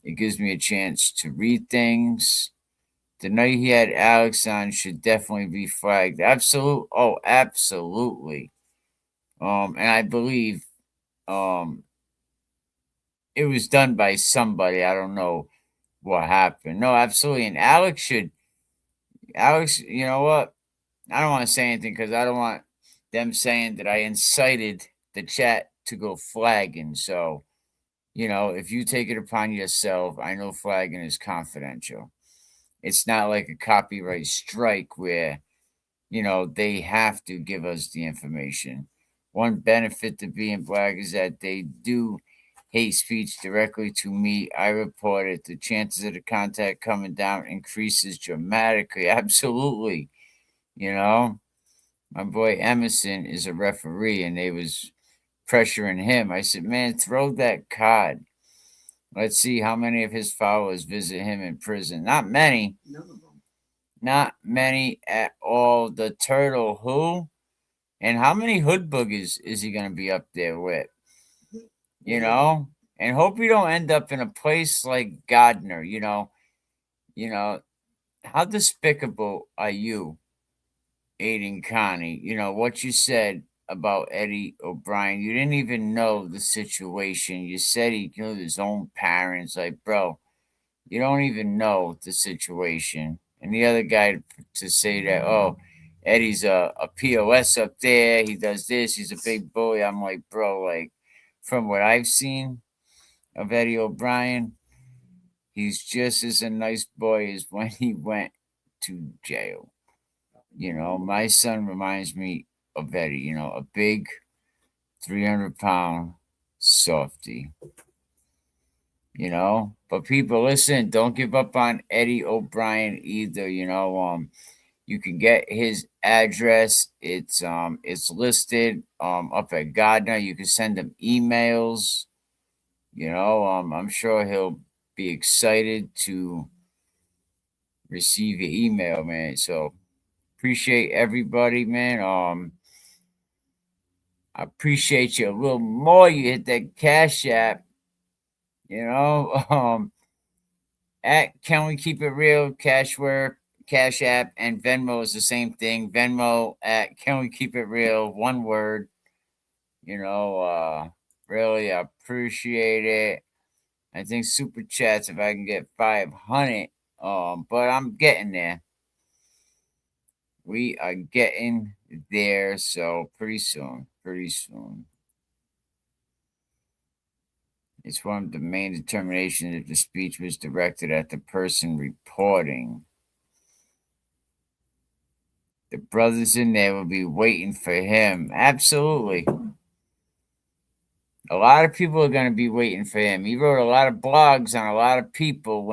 It gives me a chance to read things. The night he had Alex on should definitely be flagged. Absolutely. And I believe um it was done by somebody. I don't know what happened. No, absolutely. And Alex, you know what? I don't want to say anything because I don't want them saying that I incited the chat to go flagging. So, if you take it upon yourself, I know flagging is confidential. It's not like a copyright strike where, they have to give us the information. One benefit to being black is that they do hate speech directly to me. I report it. The chances of the contact coming down increases dramatically. Absolutely. My boy Emerson is a referee and they was pressuring him. I said, man, throw that card. Let's see how many of his followers visit him in prison. Not many. Not many at all. The turtle who? And how many hood boogers is he going to be up there with? you know, and hope you don't end up in a place like Gardner, you know, how despicable are you, Aidan Connie? What you said about Eddie O'Brien, you didn't even know the situation. You said he killed his own parents. Like, bro, you don't even know the situation. And the other guy to say that, oh, Eddie's a POS up there. He does this. He's a big bully. I'm like, bro, like, from what I've seen of Eddie O'Brien, he's just as a nice boy as when he went to jail. My son reminds me of Eddie, a big 300-pound softy, But people, listen, don't give up on Eddie O'Brien either, you can get his address. It's listed up at Gardner. You can send him emails. I'm sure he'll be excited to receive your email, man. So appreciate everybody, man. I appreciate you a little more. You hit that Cash App, you know. At Can We Keep It Real, Cash App, and Venmo is the same thing. Venmo at Can We Keep It Real, one word. Really appreciate it. I think super chats if I can get 500. But I'm getting there. We are getting there, so pretty soon. Pretty soon. It's one of the main determinations if the speech was directed at the person reporting. The brothers in there will be waiting for him. Absolutely. A lot of people are going to be waiting for him. He wrote a lot of blogs on a lot of people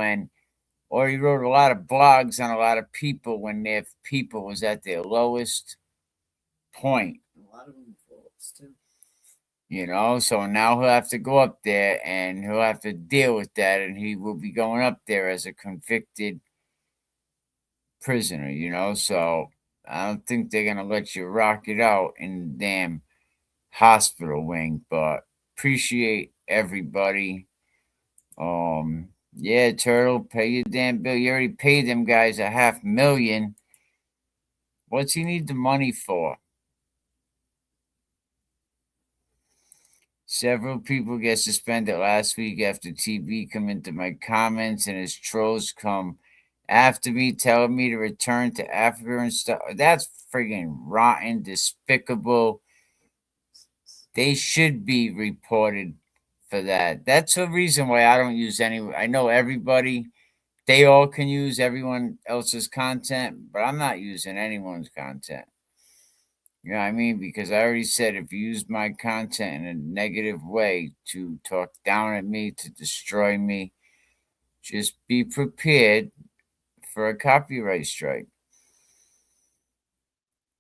he wrote a lot of blogs on a lot of people when their people was at their lowest point. A lot of them faults too. So now he'll have to go up there and he'll have to deal with that, and he will be going up there as a convicted prisoner, so I don't think they're gonna let you rock it out in the damn hospital wing, but appreciate everybody. Yeah, Turtle, pay your damn bill. You already paid them guys $500,000. What's he need the money for? Several people get suspended last week after TV come into my comments and his trolls come after me telling me to return to Africa and stuff. That's friggin' rotten, despicable. They should be reported for that. That's the reason why I don't use any. I know everybody, they all can use everyone else's content, but I'm not using anyone's content. You know what I mean? Because I already said if you use my content in a negative way to talk down at me, to destroy me, just be prepared for a copyright strike.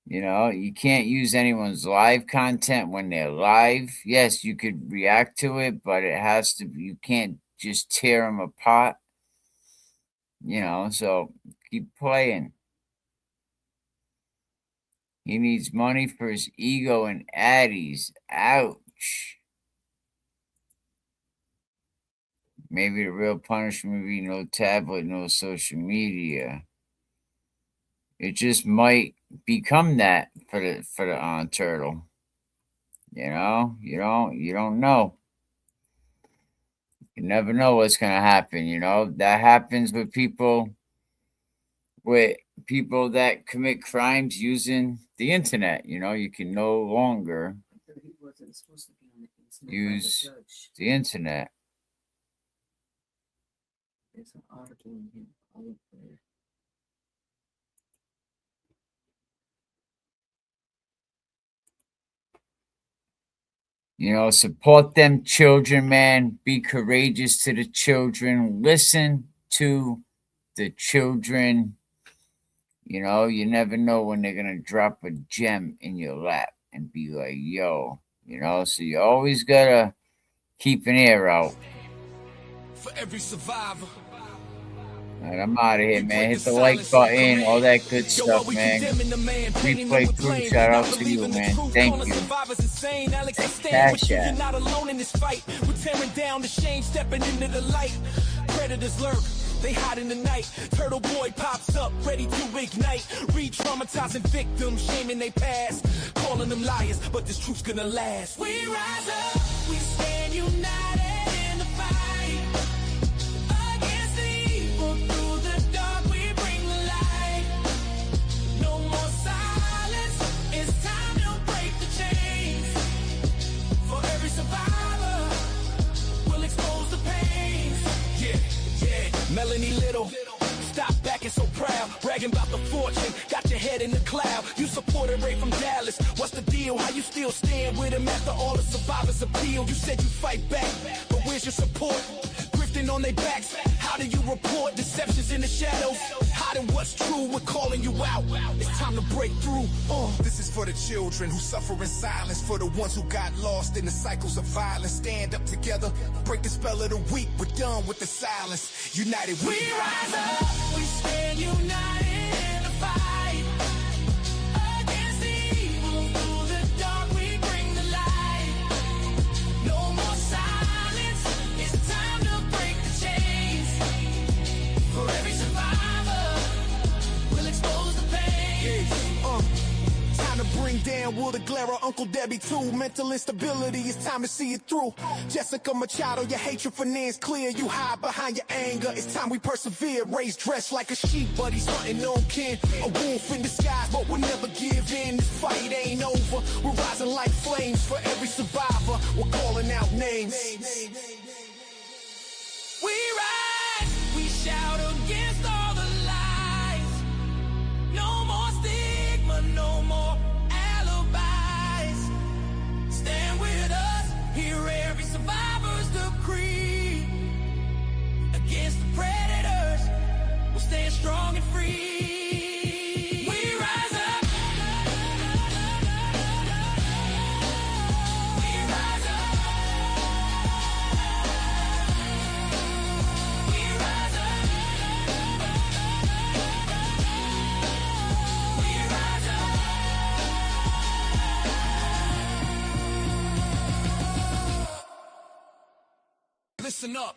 You can't use anyone's live content when they're live. Yes, you could react to it, but it has to be, you can't just tear them apart. So keep playing. He needs money for his ego and addies. Ouch. Maybe the real punishment would be no tablet, no social media. It just might become that for the turtle. You don't know. You never know what's gonna happen. That happens with people that commit crimes using the internet. You can no longer use the internet. There's an article in here. I'll look for it. Support them children, man. Be courageous to the children. Listen to the children. You never know when they're going to drop a gem in your lap and be like, yo, so you always got to keep an ear out. For every survivor. right, I'm out of here, We man. break Hit the the like silence on button, all command. that good Yo, while stuff, we man. condemning the man, painting them Replay with crew, blame, shout not out to you, believing the man. truth, Thank calling you. survivors insane. Alex, I That stand with Cash you, App. you're not alone in this fight. We're tearing down the shame, stepping into the light. Predators lurk, they hide in the night. Turtle boy pops up, ready to ignite. Re-traumatizing victims, shaming they past. Calling them liars, but this truth's gonna last. We rise up, we stand united in the fight. Against the evil, through the dark we bring the light. No more silence, it's time to break the chains. For every survivor, we'll expose the pains. Yeah, yeah, Melanie Little. Stop backing so proud, bragging about the fortune, got your head in the cloud. You supported Ray from Dallas, what's the deal? How you still stand with him after all the survivors appeal? You said you fight back, but where's your support? Grifting on their backs, how do you report? Deceptions in the shadows, hiding what's true, we're calling you out. It's time to break through. This is for the children who suffer in silence, for the ones who got lost in the cycles of violence. Stand up together, break the spell of the weak. We're done with the silence. United We rise up, we stand united in the fight. Against the evil, through the dark we bring the light. No more silence, it's time to break the chains. For every survivor, we'll expose the pain. time to bring down Will the Glare, Uncle Debbie too. Mental instability, it's time to see it through. Jessica Machado, your hatred for Nan's clear. You hide behind your anger, it's time we persevere. Raised dressed like a sheep, but he's hunting on kin. A wolf in disguise, but we'll never give in. This fight ain't over, we're rising like flames. For every survivor, we're calling out names. We rise, we shout against all the lies. No more stigma, no more alibis. Stand with us, hear every survivor's decree. Against the predators, we'll stand strong and free. We rise up. We rise up. We rise up. We rise up. Listen up.